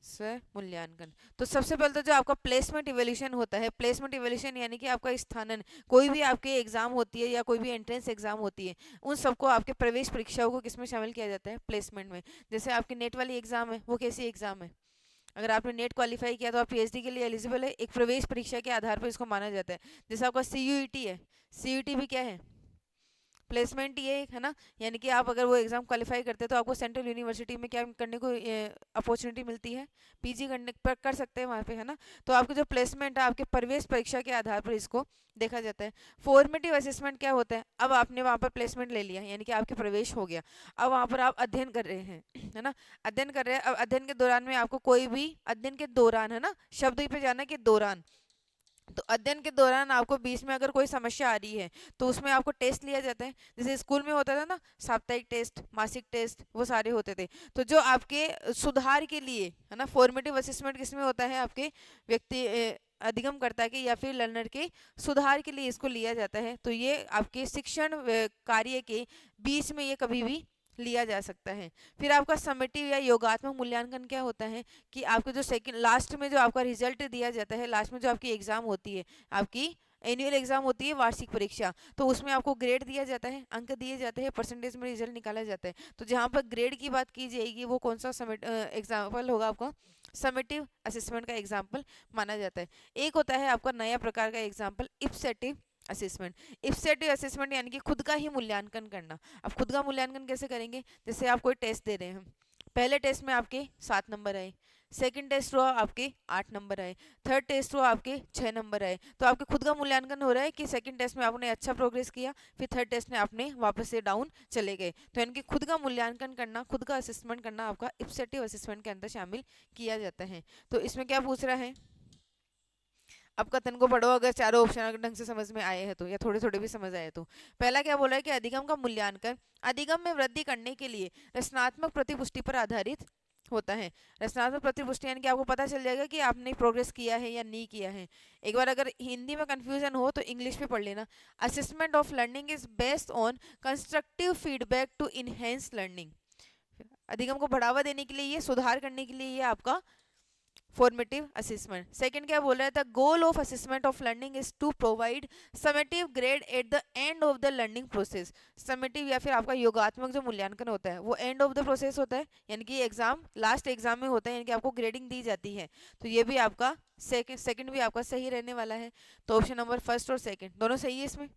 स्व मूल्यांकन। तो सबसे पहले तो जो आपका प्लेसमेंट इवैल्यूएशन होता है, प्लेसमेंट इवैल्यूएशन यानी कि आपका स्थानन, कोई भी आपके एग्जाम होती है या कोई भी एंट्रेंस एग्जाम होती है, उन सबको आपके प्रवेश परीक्षाओं को किसमें शामिल किया जाता है, प्लेसमेंट में। जैसे आपकी नेट वाली एग्जाम है, वो कैसी एग्जाम है, अगर आपने नेट क्वालिफाई किया तो आप पीएचडी के लिए एलिजिबल है, एक प्रवेश परीक्षा के आधार पर इसको माना जाता है। जैसे आपका सीयूईटी है, सीयूईटी भी क्या है, प्लेसमेंट ये है ना। यानी कि आप अगर वो एग्जाम क्वालिफाई करते हैं तो आपको सेंट्रल यूनिवर्सिटी में क्या करने को अपॉर्चुनिटी मिलती है, पीजी करने पर कर सकते हैं वहाँ पे, है ना। तो आपके जो प्लेसमेंट है आपके प्रवेश परीक्षा के आधार पर इसको देखा जाता है। फॉर्मेटिव असेसमेंट क्या होता है, अब आपने वहाँ पर प्लेसमेंट ले लिया यानी कि आपके प्रवेश हो गया, अब वहाँ पर आप अध्ययन कर रहे हैं, है ना, अध्ययन कर रहे हैं। अब अध्ययन के दौरान में आपको कोई भी अध्ययन के दौरान, है ना, शब्द पे जाना के दौरान, तो अध्ययन के दौरान आपको बीच में अगर कोई समस्या आ रही है तो उसमें आपको टेस्ट लिया जाता है। जैसे स्कूल में होता था ना, साप्ताहिक टेस्ट, मासिक टेस्ट, वो सारे होते थे। तो जो आपके सुधार के लिए, है ना, फॉर्मेटिव असेसमेंट किसमें होता है, आपके व्यक्ति अधिगमकर्ता के या फिर लर्नर के सुधार के लिए इसको लिया जाता है। तो ये आपके शिक्षण कार्य के बीच में ये कभी भी लिया जा सकता है। फिर आपका समेटिव या योगात्मक मूल्यांकन क्या होता है कि आपके जो सेकंड लास्ट में जो आपका रिजल्ट दिया जाता है, लास्ट में जो आपकी एग्जाम होती है, आपकी एनुअल एग्जाम होती है, वार्षिक परीक्षा, तो उसमें आपको ग्रेड दिया जाता है, अंक दिए जाते हैं, परसेंटेज में रिजल्ट निकाला जाता है। तो जहाँ पर ग्रेड की बात की जाएगी वो कौन सा एग्जाम्पल होगा, आपका समेटिव असेसमेंट का एग्जाम्पल माना जाता है। एक होता है आपका नया प्रकार का एग्जाम्पल इप्सेटिव असेसमेंट। इप्सेटिव असेसमेंट यानी कि खुद का ही मूल्यांकन करना। अब खुद का मूल्यांकन कैसे करेंगे, जैसे आप कोई टेस्ट दे रहे हैं, पहले टेस्ट में आपके 7 नंबर आए, सेकंड टेस्ट हुआ आपके 8 नंबर आए, थर्ड टेस्ट हुआ आपके 6 नंबर आए। तो आपके खुद का मूल्यांकन हो रहा है कि सेकंड टेस्ट में आपने अच्छा प्रोग्रेस किया, फिर थर्ड टेस्ट में आपने वापस से डाउन चले गए। तो इनकी खुद का मूल्यांकन करना, खुद का असेसमेंट करना आपका इप्सेटिव असेसमेंट के अंदर शामिल किया जाता है। तो इसमें क्या पूछ रहा है, अब कथन को पढ़ो, अगर चारों ऑप्शन अगर ढंग से समझ में आए हैं तो, या थोड़े थोड़े भी समझ आए तो। पहला क्या बोला है कि अधिगम का मूल्यांकन अधिगम में वृद्धि करने के लिए रचनात्मक प्रतिपुष्टि पर आधारित होता है। रचनात्मक प्रतिपुष्टि यानी कि आपको पता चल जाएगा कि आपने प्रोग्रेस किया है या नहीं किया है। एक बार अगर हिंदी में कंफ्यूजन हो तो इंग्लिश में पढ़ लेना। Assessment of learning is based on constructive feedback to enhance learning. अधिगम को बढ़ावा देने के लिए, ये सुधार करने के लिए ये आपका फॉर्मेटिव असेसमेंट। सेकंड क्या बोल रहा है, the goal of assessment of learning is to provide summative grade at the end of the learning process. Summative या फिर आपका योगात्मक जो मूल्यांकन होता है वो एंड ऑफ द प्रोसेस होता है, यानी कि एग्जाम लास्ट एग्जाम में होता है, यानी कि आपको ग्रेडिंग दी जाती है। तो ये भी आपका सेकंड भी आपका सही रहने वाला है। तो ऑप्शन नंबर फर्स्ट और सेकंड दोनों सही है। इसमें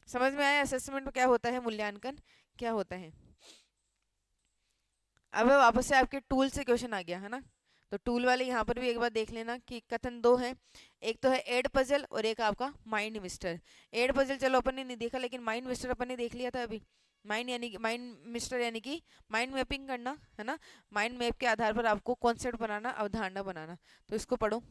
समझ में आया असेसमेंट क्या होता है, मूल्यांकन क्या होता है। अब वापस से आपके टूल से क्वेश्चन आ गया है ना, तो टूल वाले यहाँ पर भी एक बार देख लेना कि कथन दो है। एक तो है एड पजल और एक आपका माइंड मिस्टर। एड पजल चलो अपन ने नहीं देखा, लेकिन माइंड मिस्टर अपन ने देख लिया था अभी। माइंड यानी कि माइंड मिस्टर यानी कि माइंड मैपिंग करना है ना, माइंड मैप के आधार पर आपको कॉन्सेप्ट बनाना, अवधारणा बनाना। तो इसको पढ़ो।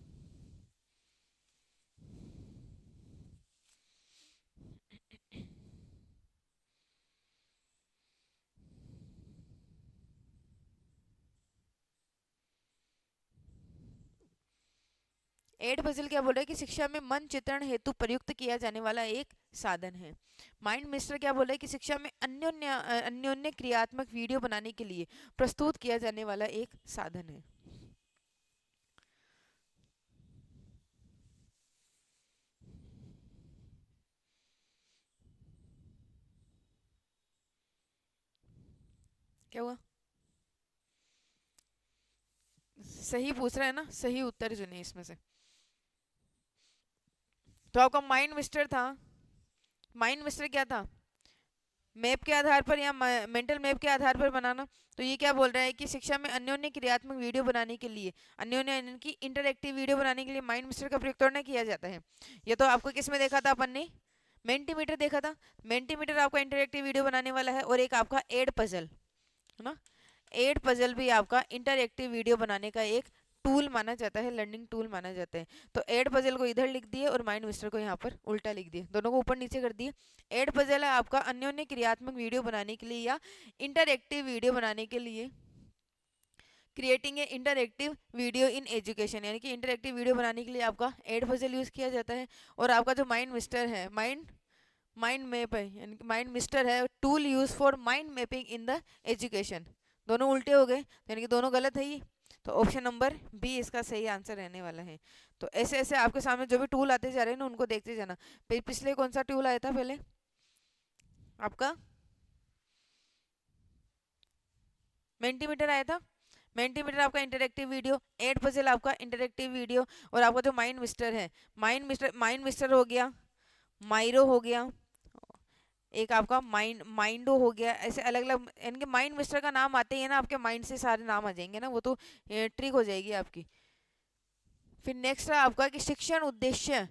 एड पजल क्या बोल रहा है कि शिक्षा में मन चित्रण हेतु प्रयुक्त किया जाने वाला एक साधन है। माइंड मिस्टर क्या बोल रहा है कि शिक्षा में अन्योन्य क्रियात्मक वीडियो बनाने के लिए प्रस्तुत किया जाने वाला एक साधन है। क्या हुआ, सही पूछ रहा है ना, सही उत्तर चुनिए इसमें से। तो आपका माइंड मिस्टर था, माइंड मिस्टर क्या था, मैप के आधार पर या मेंटल मैप के आधार पर बनाना। तो ये क्या बोल रहा है कि शिक्षा में अन्योन्य क्रियात्मक वीडियो बनाने के लिए, अन्योन्य यानी कि इंटरएक्टिव वीडियो बनाने के लिए माइंड मिस्टर का प्रयोग तो नहीं किया जाता है। ये तो आपको किस में देखा था अपन ने, मेंटीमीटर देखा था। मेंटीमीटर आपका इंटरएक्टिव वीडियो बनाने वाला है, और एक आपका एड पजल है ना। एड पजल भी आपका इंटरएक्टिव वीडियो बनाने का एक टूल माना जाता है, लर्निंग टूल माना जाता है। तो एड पजल को इधर लिख दिए और माइंड मिस्टर को यहाँ पर उल्टा लिख दिए, दोनों को ऊपर नीचे कर दिए। एड पजल है आपका अन्योन्य क्रियात्मक वीडियो बनाने के लिए या इंटरएक्टिव वीडियो बनाने के लिए, creating a interactive video in education, यानी कि इंटरएक्टिव वीडियो बनाने के लिए आपका एड पजल यूज किया जाता है। और आपका जो माइंड मिस्टर है, माइंड माइंड मैप है, यानी कि माइंड मिस्टर है tool use for mind mapping in the education. दोनों उल्टे हो गए, यानी कि दोनों गलत है ये। तो ऑप्शन नंबर बी इसका सही आंसर रहने वाला है। तो ऐसे ऐसे आपके सामने जो भी टूल आते जा रहे हैं ना, उनको देखते जाना। पिछले कौन सा टूल आया था पहले आपका, मेंटीमीटर आया था। मेंटीमीटर आपका इंटरेक्टिव वीडियो, एड पजल आपका इंटरेक्टिव वीडियो, और आपका जो माइंड मिस्टर है, माइंड मिस्टर हो गया, माइरो हो गया, एक आपका माइंडो हो गया। ऐसे अलग अलग, इनके माइंड मिस्टर का नाम आते ही है ना, आपके माइंड से सारे नाम आ जाएंगे ना, वो तो ट्रिक हो जाएगी आपकी। फिर नेक्स्ट है आपका कि शिक्षण उद्देश्य,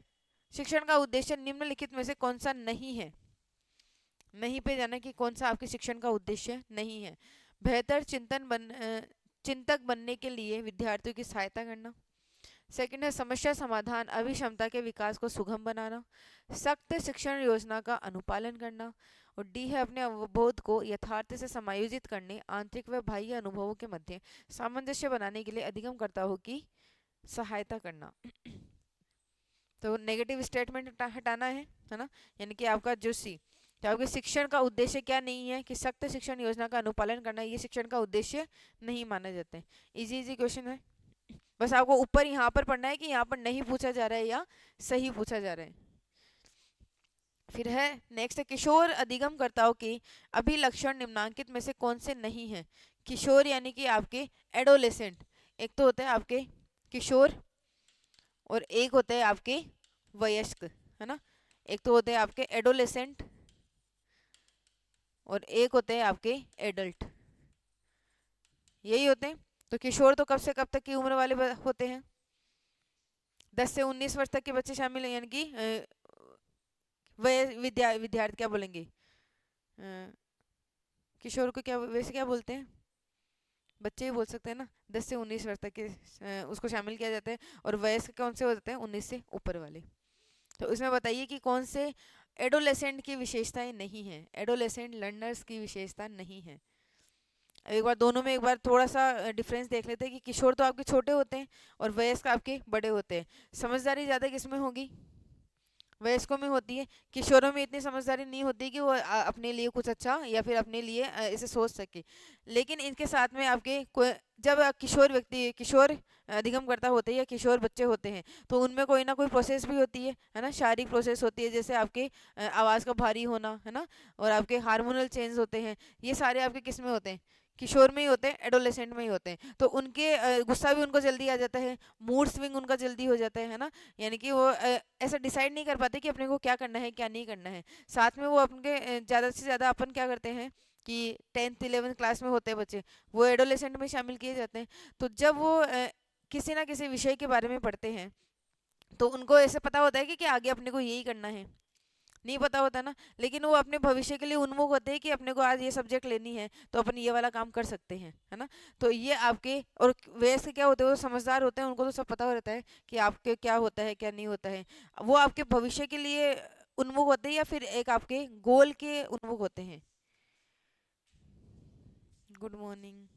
शिक्षण का उद्देश्य निम्नलिखित में से कौन सा नहीं है। नहीं पे जाना कि कौन सा आपके शिक्षण का उद्देश्य नहीं है। बेहतर चिंतक बनने के लिए विद्यार्थियों की सहायता करना। सेकंड है समस्या समाधान अभिक्षमता के विकास को सुगम बनाना। सख्त शिक्षण योजना का अनुपालन करना। और डी है अपने अवबोध को यथार्थ से समायोजित करने, आंतरिक व बाह्य अनुभवों के मध्य सामंजस्य बनाने के लिए अधिगमकर्ताओं की सहायता करना। तो नेगेटिव स्टेटमेंट हटाना है ना, यानी कि आपका जो सी, तो आपके शिक्षण का उद्देश्य क्या नहीं है कि सख्त शिक्षण योजना का अनुपालन करना, ये शिक्षण का उद्देश्य नहीं माना जाता है। इजी इजी क्वेश्चन है, बस आपको ऊपर यहाँ पर पढ़ना है कि यहाँ पर नहीं पूछा जा रहा है या सही पूछा जा रहा है। फिर है नेक्स्ट, किशोर अधिगमकर्ताओं के अभिलक्षण निम्नांकित में से कौन से नहीं है। किशोर यानी कि आपके एडोलेसेंट, एक तो होता है आपके किशोर और एक होते हैं आपके वयस्क, है ना। एक तो होते हैं आपके एडोलेसेंट और एक होते हैं आपके एडल्ट, यही होते हैं। तो किशोर तो कब से कब तक की उम्र वाले होते हैं? 10 से 19 वर्ष तक के बच्चे शामिल हैं, यानी कि वय विद्यार्थी क्या बोलेंगे, अ, किशोर को क्या वैसे क्या बोलते हैं, बच्चे ही बोल सकते हैं ना। 10 से 19 वर्ष तक के उसको शामिल किया जाता है। और वयस्क कौन से हो जाते हैं? 19 से ऊपर वाले। तो इसमें बताइए कि कौन से एडोलेसेंट की विशेषताएं नहीं है, एडोलेसेंट लर्नर्स की विशेषता नहीं है। एक बार दोनों में एक बार थोड़ा सा डिफरेंस देख लेते हैं कि किशोर तो आपके छोटे होते हैं और वयस्क आपके बड़े होते हैं। समझदारी ज़्यादा किसमें होगी? वयस्कों में होती है। किशोरों में इतनी समझदारी नहीं होती कि वो अपने लिए कुछ अच्छा या फिर अपने लिए इसे सोच सके। लेकिन इनके साथ में आपके जब किशोर व्यक्ति, किशोर अधिगम करता होते हैं या किशोर बच्चे होते हैं, तो उनमें कोई ना कोई प्रोसेस भी होती है ना, शारीरिक प्रोसेस होती है, जैसे आपके आवाज़ का भारी होना है ना, और आपके हार्मोनल चेंज होते हैं। ये सारे आपके किस में होते हैं? किशोर में ही होते हैं, एडोलेसेंट में ही होते हैं। तो उनके गुस्सा भी उनको जल्दी आ जाता है, मूड स्विंग उनका जल्दी हो जाता है ना, यानी कि वो ऐसा डिसाइड नहीं कर पाते कि अपने को क्या करना है क्या नहीं करना है। साथ में वो अपने ज़्यादा से ज़्यादा अपन क्या करते हैं कि 10th 11th क्लास में होते हैं बच्चे, वो एडोलेसेंट में शामिल किए जाते हैं। तो जब वो किसी ना किसी विषय के बारे में पढ़ते हैं, तो उनको ऐसे पता होता है कि आगे अपने को यही करना है, नहीं पता होता ना। लेकिन वो अपने भविष्य के लिए उन्मुख होते हैं कि अपने को आज ये सब्जेक्ट लेनी है तो अपन ये वाला काम कर सकते हैं, है ना। तो ये आपके, और वैसे क्या होते हैं, वो समझदार होते हैं, उनको तो सब पता हो रहता है कि आपके क्या होता है क्या नहीं होता है। वो आपके भविष्य के लिए उन्मुख होते हैं या फिर एक आपके गोल के उन्मुख होते हैं। Good morning.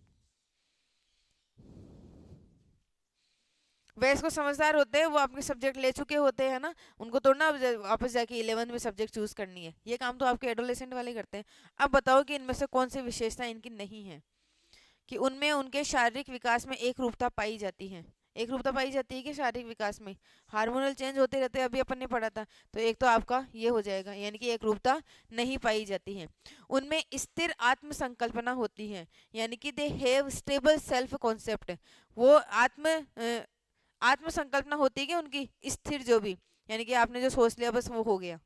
वैसे को समझदार होते हैं, वो अपने सब्जेक्ट ले चुके होते हैं ना, उनको तो ना अब वापस जाके 11th में सब्जेक्ट चूज करनी है, ये काम तो आपके एडोलेसेंट वाले करते हैं। अब बताओ कि इनमें से कौन सी विशेषता इनकी नहीं है, कि उनमें उनके शारीरिक विकास में एक रूपता पाई जाती है। एक रूपता पाई जाती है कि शारीरिक विकास में हार्मोनल चेंज होते रहते हैं, अभी अपन ने पढ़ा था। तो एक तो आपका ये हो जाएगा, यानी कि एक रूपता नहीं पाई जाती है। उनमें स्थिर आत्म संकल्पना होती है, यानी कि they have stable self concept. वो आत्म संकल्पना होती है कि उनकी स्थिर, जो भी, यानी कि आपने जो सोच लिया बस वो हो गया।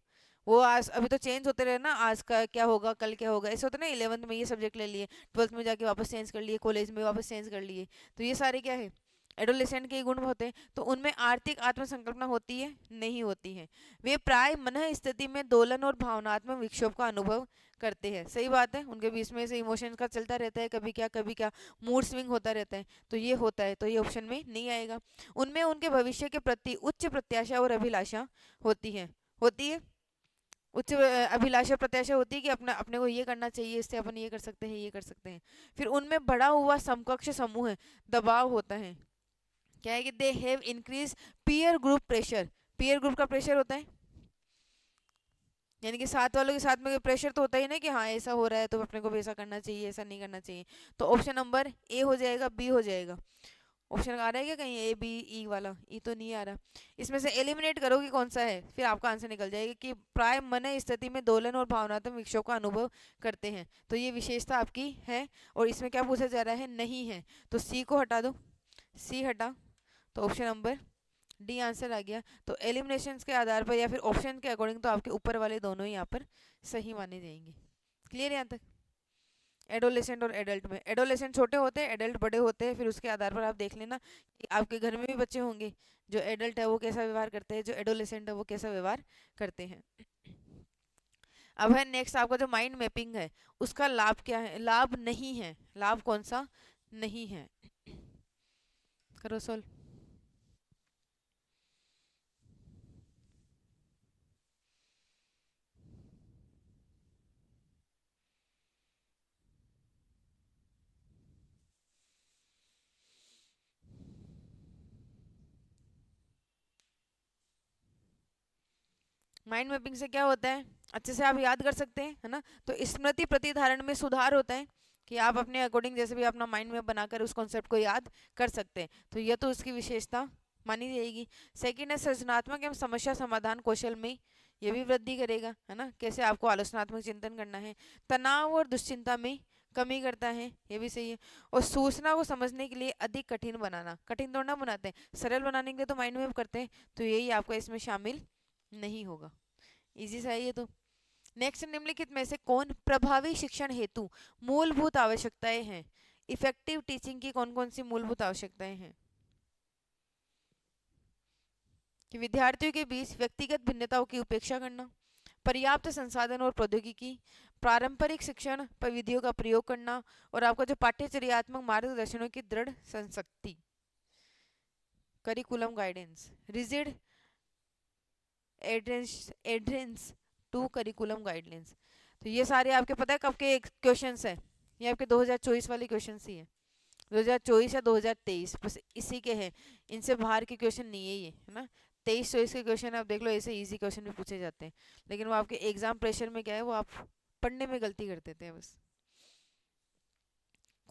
वो आज अभी तो चेंज होते रहे ना, आज का क्या होगा कल क्या होगा, ऐसे होता है ना, 11th में ये सब्जेक्ट ले लिए, 12th में जाके वापस चेंज कर लिए, कॉलेज में वापस चेंज कर लिए। तो ये सारे क्या है? एडोलेसेंट के गुण होते हैं। तो उनमें आर्थिक आत्मसंकल्पना होती है? नहीं होती है। वे प्राय मन स्थिति में दोलन और भावनात्मक विक्षोभ का अनुभव करते हैं। सही बात है, उनके बीच में से इमोशंस का चलता रहता है, कभी क्या कभी क्या, मूड स्विंग होता रहता है। तो ये होता है, तो ये ऑप्शन में नहीं आएगा। उनमें उनके भविष्य के प्रति उच्च प्रत्याशा और अभिलाषा होती है। होती है, उच्च अभिलाषा प्रत्याशा होती है कि अपना अपने को ये करना चाहिए, इससे अपन ये कर सकते हैं ये कर सकते हैं। फिर उनमें बढ़ा हुआ समकक्ष समूह दबाव होता है। क्या है कि they have increase peer group pressure. Peer group का प्रेशर होता है, यानी कि साथ वालों के साथ में प्रेशर तो होता ही ना कि हाँ ऐसा हो रहा है तो अपने को भी ऐसा करना चाहिए, ऐसा नहीं करना चाहिए। तो ऑप्शन नंबर ए हो जाएगा, बी हो जाएगा। ऑप्शन आ रहा है क्या कहीं, ए बी ई वाला? ई तो नहीं आ रहा। इसमें से एलिमिनेट करो कि कौन सा है, फिर आपका आंसर निकल जाएगा कि प्राय मन स्थिति में दोलन और भावनात्मक विक्षोभ का अनुभव करते हैं। तो ये विशेषता आपकी है, और इसमें क्या पूछा जा रहा है? नहीं है। तो सी को हटा दो, सी हटा, तो ऑप्शन नंबर डी आंसर आ गया। तो एलिमिनेशन के आधार पर या फिर ऑप्शन के अकॉर्डिंग तो आपके ऊपर वाले दोनों ही यहाँ पर सही माने जाएंगे। क्लियर यहाँ तक? एडोलेसेंट और एडल्ट में, एडोलेसेंट छोटे होते हैं, एडल्ट बड़े होते हैं, फिर उसके आधार पर आप देख लेना कि आपके घर में भी बच्चे होंगे, जो एडल्ट है वो कैसा व्यवहार करते हैं, जो एडोलेसेंट है वो कैसा व्यवहार करते हैं। अब है नेक्स्ट आपका जो माइंड मैपिंग है, उसका लाभ क्या है? लाभ नहीं है, लाभ कौन सा नहीं है? करो सोल्व। माइंड मैपिंग से क्या होता है? अच्छे से आप याद कर सकते हैं, है ना। तो स्मृति प्रतिधारण में सुधार होता है, कि आप अपने अकॉर्डिंग जैसे भी अपना माइंड मैप बनाकर उस कॉन्सेप्ट को याद कर सकते हैं। तो यह तो उसकी विशेषता मानी जाएगी। सेकंड है सृजनात्मक एवं समस्या समाधान कौशल में ये भी वृद्धि करेगा, है ना, कैसे आपको आलोचनात्मक चिंतन करना है। तनाव और दुश्चिंता में कमी करता है, ये भी सही है। और सूचना को समझने के लिए अधिक कठिन बनाना, कठिन थोड़ा ना बनाते हैं, सरल बनाने के लिए तो माइंड मैप करते हैं। तो यही आपका इसमें शामिल नहीं होगा। इजी सा है ये तो। नेक्स्ट, निम्नलिखित में से कौन प्रभावी शिक्षण हेतु मूलभूत आवश्यकताएं हैं? इफेक्टिव टीचिंग की कौन कौन सी मूलभूत आवश्यकताएं हैं? कि विद्यार्थियों के बीच व्यक्तिगत भिन्नताओं की उपेक्षा करना, पर्याप्त संसाधन और प्रौद्योगिकी, पारंपरिक शिक्षण पर विधियों का प्रयोग करना, और आपका जो पाठ्यचर्यात्मक मार्गदर्शनों की दृढ़ संसक्ति, curriculum guidance, rigid adherence to curriculum guidelines. तो ये सारे आपके पता है कब के क्वेश्चंस हैं? ये आपके 2024 वाले क्वेश्चंस ही है, 2024 या 2023, बस इसी के हैं, इनसे बाहर के क्वेश्चन नहीं है ये, है ना। 23-24 के क्वेश्चन आप देख लो, ऐसे इजी क्वेश्चन भी पूछे जाते हैं, लेकिन वो आपके एग्जाम प्रेशर में क्या है, वो आप पढ़ने में गलती कर देते हैं बस।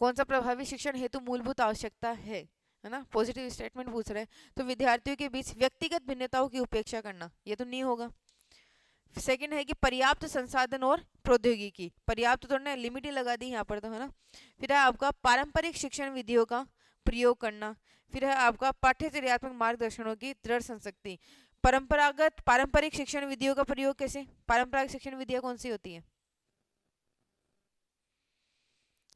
कौन सा प्रभावी शिक्षण हेतु मूलभूत आवश्यकता है ना, पॉजिटिव स्टेटमेंट पूछ रहे हैं। तो विद्यार्थियों के बीच व्यक्तिगत भिन्नताओं की उपेक्षा करना, ये तो नहीं होगा। सेकंड है कि पर्याप्त संसाधन और प्रौद्योगिकी, पर्याप्त तो ना लिमिट ही लगा दी यहाँ पर तो, है ना। फिर है आपका पारंपरिक शिक्षण विधियों का प्रयोग करना। फिर है आपका पाठ्यचर्यात्मक मार्गदर्शनों की दृढ़ संसक्ति। परंपरागत पारंपरिक शिक्षण विधियों का प्रयोग कैसे? पारंपरिक शिक्षण विधियां कौन सी होती है?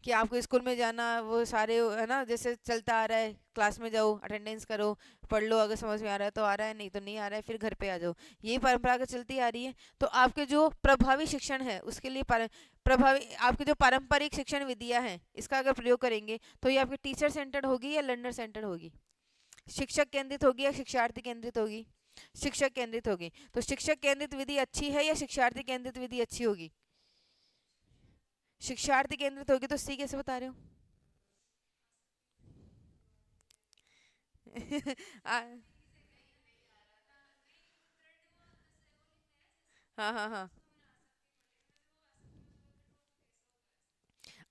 कि आपको स्कूल में जाना, वो सारे है ना, जैसे चलता आ रहा है, क्लास में जाओ, अटेंडेंस करो, पढ़ लो, अगर समझ में आ रहा है तो आ रहा है, नहीं तो नहीं आ रहा है, फिर घर पे आ जाओ, यही परंपरा अगर चलती आ रही है। तो आपके जो प्रभावी शिक्षण है उसके लिए प्रभावी आपकी जो पारंपरिक शिक्षण विधियां हैं, इसका अगर प्रयोग करेंगे तो ये आपकी टीचर सेंटर्ड होगी या लर्नर सेंटर्ड होगी? शिक्षक केंद्रित होगी या शिक्षार्थी केंद्रित होगी? शिक्षक केंद्रित होगी। तो शिक्षक केंद्रित विधि अच्छी है या शिक्षार्थी केंद्रित विधि अच्छी होगी? शिक्षार्थी केंद्रित होगी। तो सी कैसे बता रहे हो? आ, हाँ हाँ हाँ।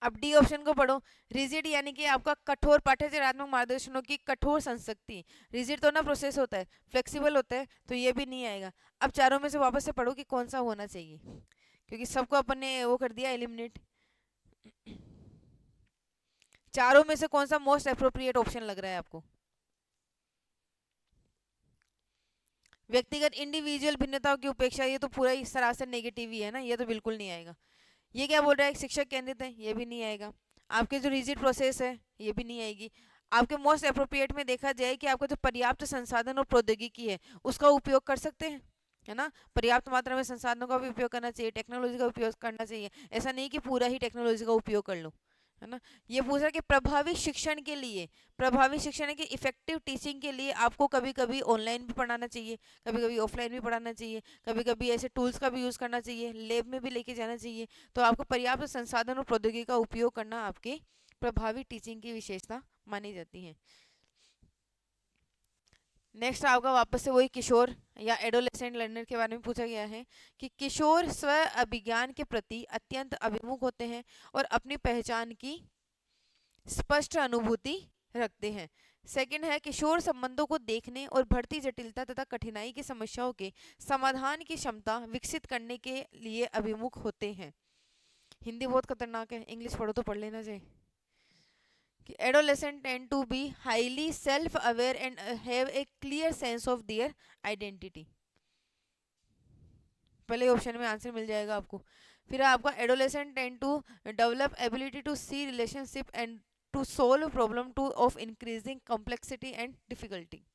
अब डी ऑप्शन को पढ़ो। रिजिड यानी कि आपका कठोर पाठ्यचर्यात्मक मार्गदर्शनों की कठोर संसक्ति। रिजिड तो ना प्रोसेस होता है, फ्लेक्सिबल होता है, तो ये भी नहीं आएगा। अब चारों में से वापस से पढ़ो कि कौन सा होना चाहिए, क्योंकि सबको अपन ने वो कर दिया एलिमिनेट। चारों में से कौन सा मोस्ट अप्रोप्रिएट ऑप्शन लग रहा है आपको? व्यक्तिगत इंडिविजुअल भिन्नताओं की उपेक्षा, ये तो पूरा इस तरह से नेगेटिव ही है ना, ये तो बिल्कुल नहीं आएगा। ये क्या बोल रहा है, शिक्षक केंद्रित है, ये भी नहीं आएगा। आपके जो रिजिड प्रोसेस है, ये भी नहीं आएगी। आपके मोस्ट अप्रोप्रिएट में देखा जाए कि आपका जो पर्याप्त संसाधन और प्रौद्योगिकी है उसका उपयोग कर सकते हैं, है ना। पर्याप्त मात्रा में संसाधनों का भी उपयोग करना चाहिए, टेक्नोलॉजी का उपयोग करना चाहिए, ऐसा नहीं कि पूरा ही टेक्नोलॉजी का उपयोग कर लो, है ना। ये पूछ रहा है कि प्रभावी शिक्षण के लिए, प्रभावी शिक्षण है कि इफेक्टिव टीचिंग के लिए आपको कभी कभी ऑनलाइन भी पढ़ाना चाहिए, कभी कभी ऑफलाइन भी पढ़ाना चाहिए, कभी कभी ऐसे टूल्स का भी यूज़ करना चाहिए, लैब में भी लेके जाना चाहिए। तो आपको पर्याप्त संसाधन और प्रौद्योगिकी का उपयोग करना आपके प्रभावी टीचिंग की विशेषता मानी जाती है। नेक्स्ट आपका वापस से वही किशोर या एडोलेसेंट लर्नर के बारे में पूछा गया है कि किशोर स्व अभिज्ञान के प्रति अत्यंत अभिमुख होते हैं और अपनी पहचान की स्पष्ट अनुभूति रखते हैं। सेकंड है किशोर संबंधों को देखने और बढ़ती जटिलता तथा कठिनाई की समस्याओं के समाधान की क्षमता विकसित करने के लिए अभिमुख होते हैं। हिंदी बहुत खतरनाक है, इंग्लिश पढ़ो तो पढ़ लेना चाहिए। कि adolescent tend to be highly self aware and have a clear sense of their identity। पहले ऑप्शन में आंसर मिल जाएगा आपको। फिर आपका adolescent tend to develop ability to see relationship and to solve problem to of increasing complexity and difficulty।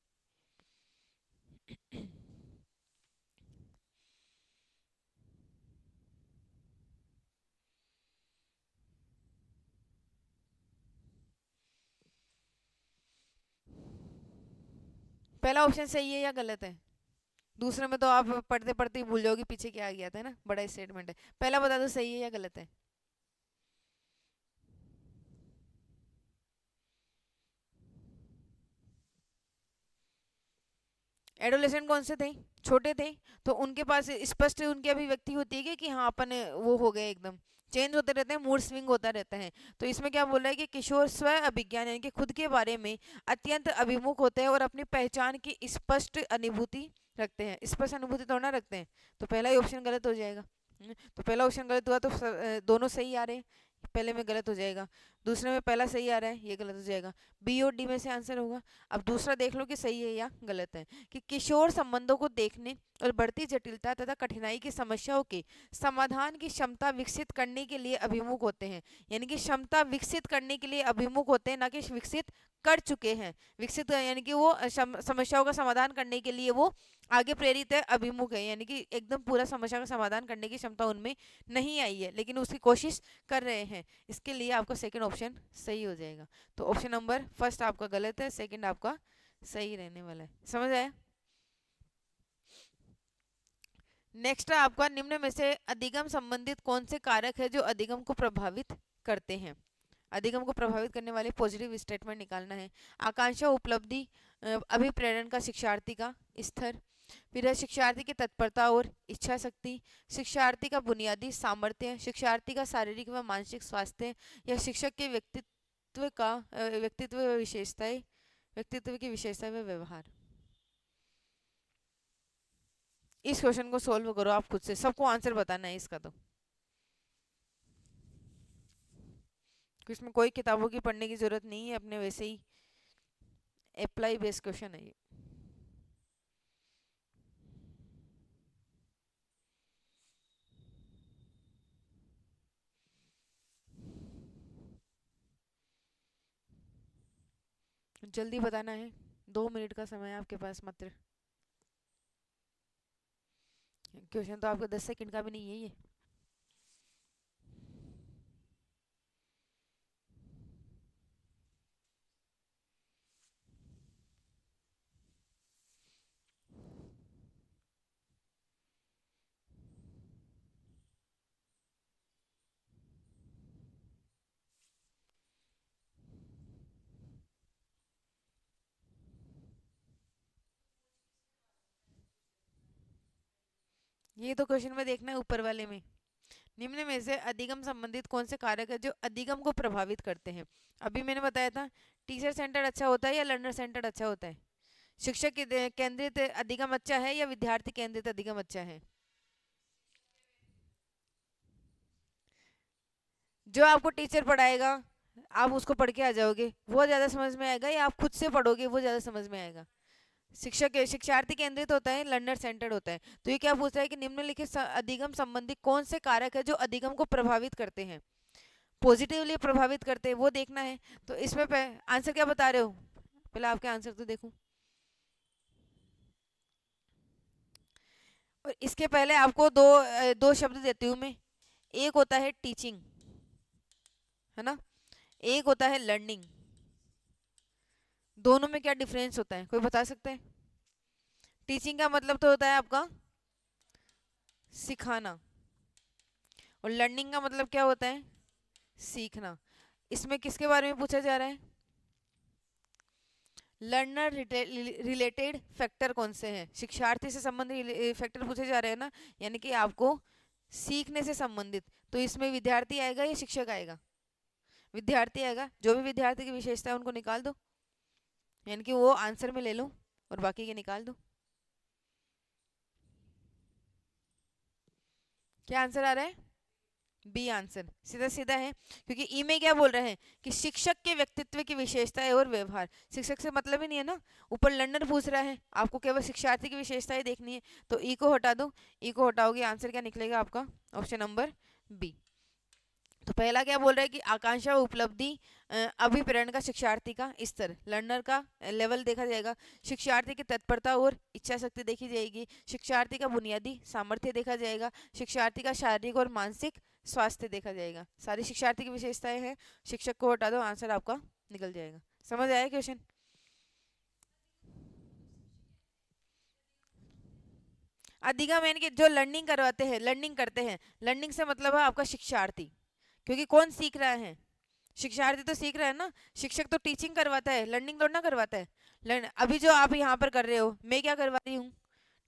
पहला option सही है या गलत है? दूसरे में तो आप पढ़ते पढ़ते ही भूल जाओगे पीछे क्या आ गया था, है ना, बड़ा स्टेटमेंट है। पहला बता दो सही है या गलत है? एडोलेसेंट कौन से थे? छोटे थे, तो उनके पास स्पष्ट उनकी अभिव्यक्ति होती है कि हाँ अपन वो हो गए, एकदम चेंज होते रहते हैं, मूड स्विंग होता रहता है। तो इसमें क्या बोल रहा है कि किशोर स्व अभिज्ञान यानी कि खुद के बारे में अत्यंत अभिमुख होते हैं और अपनी पहचान की स्पष्ट अनुभूति रखते हैं। स्पष्ट अनुभूति थोड़ा ना रखते हैं, तो पहला ही ऑप्शन गलत हो जाएगा। तो पहला ऑप्शन गलत हुआ तो दोनों सही आ रहे हैं, पहले में गलत हो जाएगा। दूसरे में पहला सही आ रहा है, ये गलत हो जाएगा। बी और डी में से आंसर होगा। अब दूसरा देख लो कि सही है या गलत है। कि किशोर संबंधों को देखने और बढ़ती जटिलता तथा कठिनाई की समस्याओं के समाधान की क्षमता विकसित करने के लिए अभिमुख होते हैं। यानी कि क्षमता विकसित करने के लिए अभिमुख होते हैं, ना कि विकसित कर चुके हैं। विकसित यानी कि वो समस्याओं का समाधान करने के लिए वो आगे प्रेरित है, अभिमुख है, यानी कि एकदम पूरा समस्या का समाधान करने की क्षमता उनमें नहीं आई है, लेकिन उसकी कोशिश कर रहे हैं। इसके लिए आपका सेकंड ऑप्शन सही हो जाएगा। तो ऑप्शन नंबर फर्स्ट आपका गलत है, सेकंड आपका सही रहने वाला है। समझ आया? नेक्स्ट है आपका, निम्न में से अधिगम संबंधित कौन से कारक है जो अधिगम को प्रभावित करते हैं। अधिगम को प्रभावित करने वाले पॉजिटिव स्टेटमेंट निकालना है। आकांक्षा, उपलब्धि, अभिप्रेरण का शिक्षार्थी का स्तर, फिर है शिक्षार्थी की तत्परता और इच्छा शक्ति, शिक्षार्थी का बुनियादी सामर्थ्य, शिक्षार्थी का शारीरिक व मानसिक स्वास्थ्य, या शिक्षक के व्यक्तित्व का व्यक्तित्व व विशेषताएं, व्यक्तित्व की विशेषता व व्यवहार। इस क्वेश्चन को सोल्व करो आप खुद से, सबको आंसर बताना है इसका। तो इसमें कोई किताबों की पढ़ने की जरूरत नहीं है, अपने वैसे ही अप्लाई बेस्ड क्वेश्चन है ये। जल्दी बताना है, 2 मिनट का समय है आपके पास मात्र। क्वेश्चन तो आपका 10 सेकंड का भी नहीं है ये। ये तो क्वेश्चन में देखना है ऊपर वाले में, निम्न में से अधिगम संबंधित कौन से कारक है जो अधिगम को प्रभावित करते हैं। अभी मैंने बताया था, टीचर सेंटर अच्छा होता है या लर्नर सेंटर अच्छा होता है। शिक्षक केंद्रित अधिगम अच्छा है या विद्यार्थी केंद्रित अधिगम अच्छा है। जो आपको टीचर पढ़ाएगा आप उसको पढ़ के आ जाओगे वो ज्यादा समझ में आएगा, या आप खुद से पढ़ोगे वो ज्यादा समझ में आएगा। शिक्षक शिक्षार्थी केंद्रित होता है, लर्नर सेंटर्ड होता है। तो ये क्या पूछ रहा है कि निम्नलिखित अधिगम संबंधी कौन से कारक है जो अधिगम को प्रभावित करते हैं, पॉजिटिवली प्रभावित करते हैं, वो देखना है। तो इसमें आंसर क्या बता रहे हो, पहले आपके आंसर तो देखूं। और इसके पहले आपको दो शब्द देती हूँ मैं। एक होता है टीचिंग, है ना, एक होता है लर्निंग। दोनों में क्या डिफरेंस होता है, कोई बता सकते हैं। टीचिंग का मतलब तो होता है आपका सिखाना, और लर्निंग का मतलब क्या होता है, सीखना। इसमें किसके बारे में पूछा जा रहा है, लर्नर रिलेटेड फैक्टर कौन से हैं, शिक्षार्थी से संबंधित फैक्टर पूछे जा रहे हैं ना, यानी कि आपको सीखने से संबंधित। तो इसमें विद्यार्थी आएगा या शिक्षक आएगा, विद्यार्थी आएगा। जो भी विद्यार्थी की विशेषता है उनको निकाल दो, यानी कि वो आंसर में ले लो और बाकी के निकाल दो। क्या आंसर आ रहा है, बी आंसर सीधा सीधा है। क्योंकि ई में क्या बोल रहे हैं कि शिक्षक के व्यक्तित्व की विशेषताएं और व्यवहार, शिक्षक से मतलब ही नहीं है ना, ऊपर लर्नर पूछ रहा है, आपको केवल शिक्षार्थी की विशेषताएं देखनी है। तो ई को हटा दो, ई को हटाओगे आंसर क्या निकलेगा आपका, ऑप्शन नंबर बी। तो पहला क्या बोल रहा है कि आकांक्षा, उपलब्धि, अभिप्रेरण का शिक्षार्थी का स्तर, लर्नर का लेवल देखा जाएगा, शिक्षार्थी की तत्परता और इच्छा शक्ति देखी जाएगी, शिक्षार्थी का बुनियादी सामर्थ्य देखा जाएगा, शिक्षार्थी का शारीरिक और मानसिक स्वास्थ्य देखा जाएगा। सारी शिक्षार्थी की विशेषताएं हैं, शिक्षक को हटा दो आंसर आपका निकल जाएगा। समझ आया क्वेश्चन। अधिगम यानी कि जो लर्निंग करवाते हैं, लर्निंग करते हैं, लर्निंग से मतलब है आपका शिक्षार्थी। क्योंकि कौन सीख रहा है, शिक्षार्थी तो सीख रहा है ना, शिक्षक तो टीचिंग करवाता है, लर्निंग थोड़ा ना करवाता है। लर्न अभी जो आप यहाँ पर कर रहे हो, मैं क्या करवा रही हूँ,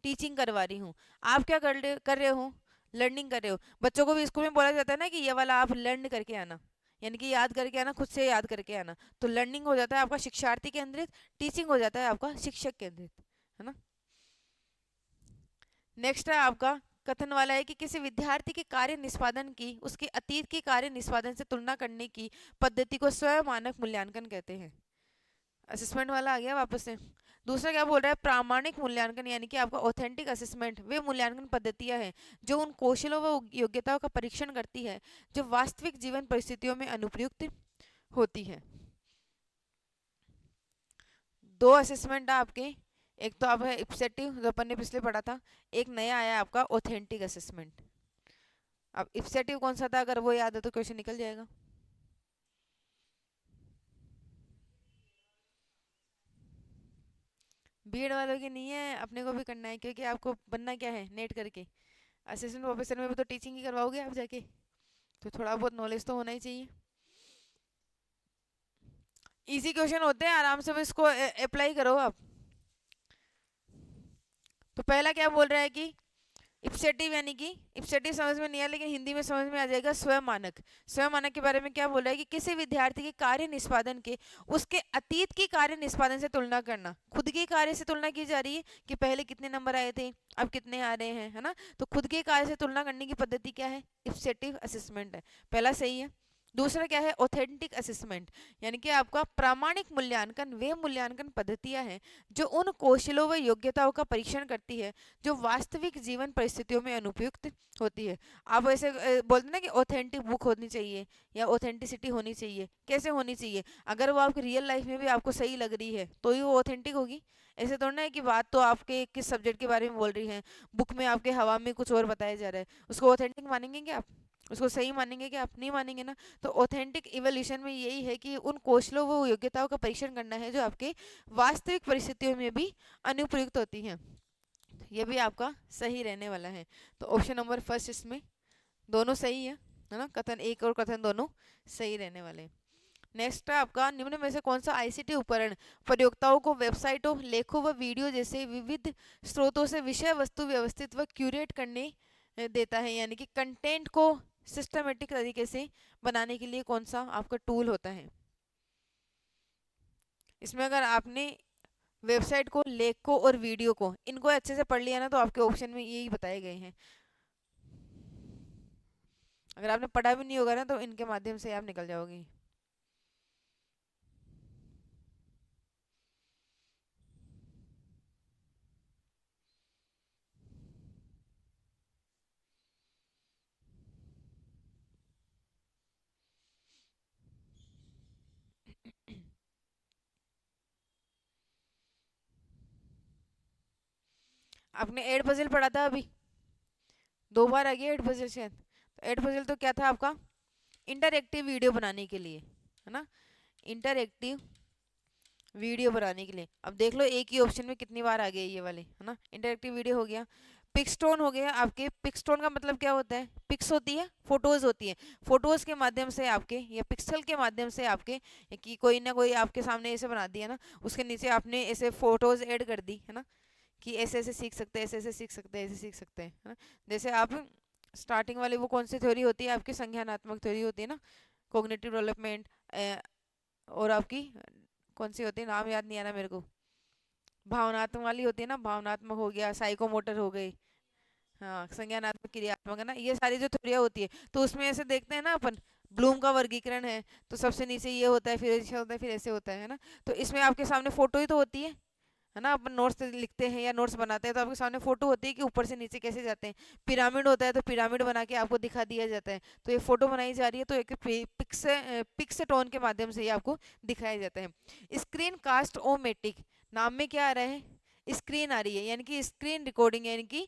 टीचिंग करवा रही हूँ। आप क्या कर रहे हो, लर्निंग कर रहे हो। बच्चों को भी स्कूल में बोला जाता है ना कि ये वाला आप लर्न करके आना, यानी कि याद करके आना, खुद से याद करके आना। तो लर्निंग हो जाता है आपका शिक्षार्थी केंद्रित, टीचिंग हो जाता है आपका शिक्षक केंद्रित, है ना। नेक्स्ट है आपका कथन वाला है कि किसी विद्यार्थी के कार्य निष्पादन की उसके अतीत के कार्य निष्पादन से तुलना करने की पद्धति को स्वयं मानक मूल्यांकन कहते हैं। असेसमेंट वाला आ गया वापस से। दूसरा क्या बोल रहा है, प्रामाणिक मूल्यांकन यानी कि आपका ऑथेंटिक असेसमेंट वे मूल्यांकन पद्धतियां हैं जो उन कौशलों व योग्यताओं का परीक्षण करती है जो वास्तविक जीवन परिस्थितियों में अनुप्रयुक्त होती है। दो असेसमेंट है आपके, एक तो आप है इप्सेटिव जो अपन ने पिछले पढ़ा था, एक नया आया आपका ऑथेंटिक असेसमेंट। अब इप्सेटिव कौन सा था, अगर वो याद है तो क्वेश्चन निकल जाएगा। बीएड वालों की नहीं है, अपने को भी करना है, क्योंकि आपको बनना क्या है नेट करके असिस्टेंट प्रोफेसर में भी तो टीचिंग ही करवाओगे आप जाके, तो थोड़ा बहुत नॉलेज तो होना ही चाहिए। इजी क्वेश्चन होते हैं, आराम से इसको अप्लाई करो आप। तो पहला क्या बोल रहा है कि इप्सेटिव यानी कि इप्सेटिव समझ में नहीं आया लेकिन हिंदी में समझ में आ जाएगा, स्वयं मानक। स्वयं मानक के बारे में क्या बोल रहा है कि किसी विद्यार्थी के कार्य निष्पादन के उसके अतीत की कार्य निष्पादन से तुलना करना। खुद के कार्य से तुलना की जा रही है कि पहले कितने नंबर आए थे, अब कितने आ रहे हैं, है ना। तो खुद के कार्य से तुलना करने की पद्धति क्या है, इप्सेटिव असेसमेंट है। पहला सही है। दूसरा क्या है, ऑथेंटिक असेसमेंट यानी कि आपका प्रामाणिक मूल्यांकन वे मूल्यांकन पद्धतियां हैं जो उन कौशलों व योग्यताओं का परीक्षण करती है जो वास्तविक जीवन परिस्थितियों में अनुपयुक्त होती है। आप ऐसे बोलते ना कि ऑथेंटिक बुक होनी चाहिए या ऑथेंटिसिटी होनी चाहिए, कैसे होनी चाहिए, अगर वो आपकी रियल लाइफ में भी आपको सही लग रही है तो ही वो ऑथेंटिक होगी। ऐसे थोड़ा ना है कि बात तो आपके किस सब्जेक्ट के बारे में बोल रही है, बुक में आपके हवा में कुछ और बताया जा रहा है, उसको ऑथेंटिक मानेंगे क्या आप, उसको सही मानेंगे कि आप नहीं मानेंगे ना। तो ऑथेंटिक इवोल्यूशन में यही है कि उन कौशलों व योग्यताओं का परीक्षण करना है जो आपके वास्तविक परिस्थितियों में भी अनुप्रयुक्त होती हैं। ये भी आपका सही रहने वाला है। तो ऑप्शन नंबर फर्स्ट इसमें दोनों सही है ना, कथन एक और कथन दोनों सही रहने वाले हैं। नेक्स्ट है आपका, निम्न में से कौन सा आईसीटी उपकरण प्रयोक्ताओं को वेबसाइटों, लेखों व वीडियो जैसे विविध स्रोतों से विषय वस्तु व्यवस्थित व क्यूरेट करने देता है, यानी कि कंटेंट को सिस्टमेटिक तरीके से बनाने के लिए कौन सा आपका टूल होता है। इसमें अगर आपने वेबसाइट को, लेख को और वीडियो को इनको अच्छे से पढ़ लिया ना तो आपके ऑप्शन में यही बताए गए हैं। अगर आपने पढ़ा भी नहीं होगा ना तो इनके माध्यम से आप निकल जाओगे। आपने एड पजल पढ़ा था अभी, 2 बार आ गया एड पजल शायद। तो एड पजल तो क्या था आपका, इंटरएक्टिव वीडियो बनाने के लिए, है ना, इंटरएक्टिव वीडियो बनाने के लिए। अब देख लो एक ही ऑप्शन में कितनी बार आ गया ये वाले, है ना। इंटरएक्टिव वीडियो हो गया, पिक्सटोन हो गया आपके। पिक्सटोन का मतलब क्या होता है, पिक्स होती है, फोटोज होती है, फोटोज के माध्यम से आपके या पिक्सल के माध्यम से आपके कि कोई ना कोई आपके सामने ऐसे बना दिया ना, उसके नीचे आपने ऐसे फोटोज ऐड कर दी, है ना, कि ऐसे ऐसे सीख सकते हैं, ऐसे ऐसे सीख सकते हैं, ऐसे सीख सकते हैं, है ना। जैसे आप स्टार्टिंग वाली वो कौन सी थ्योरी होती है आपकी, संज्ञानात्मक थ्योरी होती है ना, कोग्निटिव डेवलपमेंट, और आपकी कौन सी होती है, नाम याद नहीं आ रहा मेरे को, भावनात्मक वाली होती है ना, भावनात्मक हो गया, साइकोमोटर हो गई, हाँ संज्ञानात्मक क्रियात्मक, है ना, ये सारी जो थ्योरियाँ होती है तो उसमें ऐसे देखते हैं ना अपन, ब्लूम का वर्गीकरण है तो सबसे नीचे ये होता है, फिर ऐसे होता है, फिर ऐसे होता है ना। तो इसमें आपके सामने फोटो ही तो होती है ना, अपन नोट्स लिखते हैं या नोट्स बनाते हैं तो आपके सामने फोटो होती है कि ऊपर से नीचे कैसे जाते हैं। पिरामिड होता है तो पिरामिड बना के आपको दिखा दिया जाता है, तो ये फोटो बनाई जा रही है तो एक पिक्स टोन के माध्यम से ये आपको दिखाया जाता है। स्क्रीन कास्ट ओमेटिक, नाम में क्या आ रहा है, स्क्रीन आ रही है, यानी कि स्क्रीन रिकॉर्डिंग, यानी कि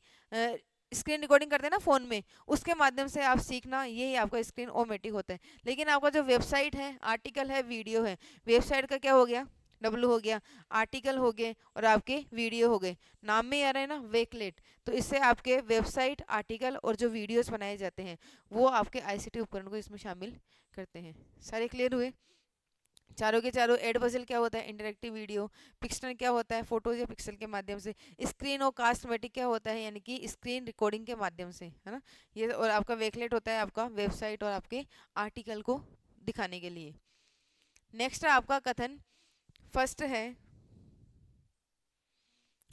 स्क्रीन रिकॉर्डिंग करते हैं ना फोन में, उसके माध्यम से आप सीखना, यही आपका स्क्रीन ओमेटिक होता है। लेकिन आपका जो वेबसाइट है, आर्टिकल है, वीडियो है, वेबसाइट का क्या हो गया, डब्लू हो गया, आर्टिकल हो गए और आपके वीडियो हो गए। नाम में आ रहा है ना वेकलेट, तो इससे आपके वेबसाइट, आर्टिकल और जो वीडियोस बनाए जाते हैं वो आपके आईसीटी उपकरण को इसमें शामिल करते हैं। सारे क्लियर हुए चारों के चारों। एड पजल क्या होता है, इंटरेक्टिव वीडियो। पिक्सल क्या होता है, फोटोज या पिक्सल के माध्यम से। स्क्रीन और कास्टमेटिक क्या होता है, यानी कि स्क्रीन रिकॉर्डिंग के माध्यम से, है ना ये। और आपका वेकलेट होता है आपका वेबसाइट और आपके आर्टिकल को दिखाने के लिए। नेक्स्ट है आपका कथन, फर्स्ट है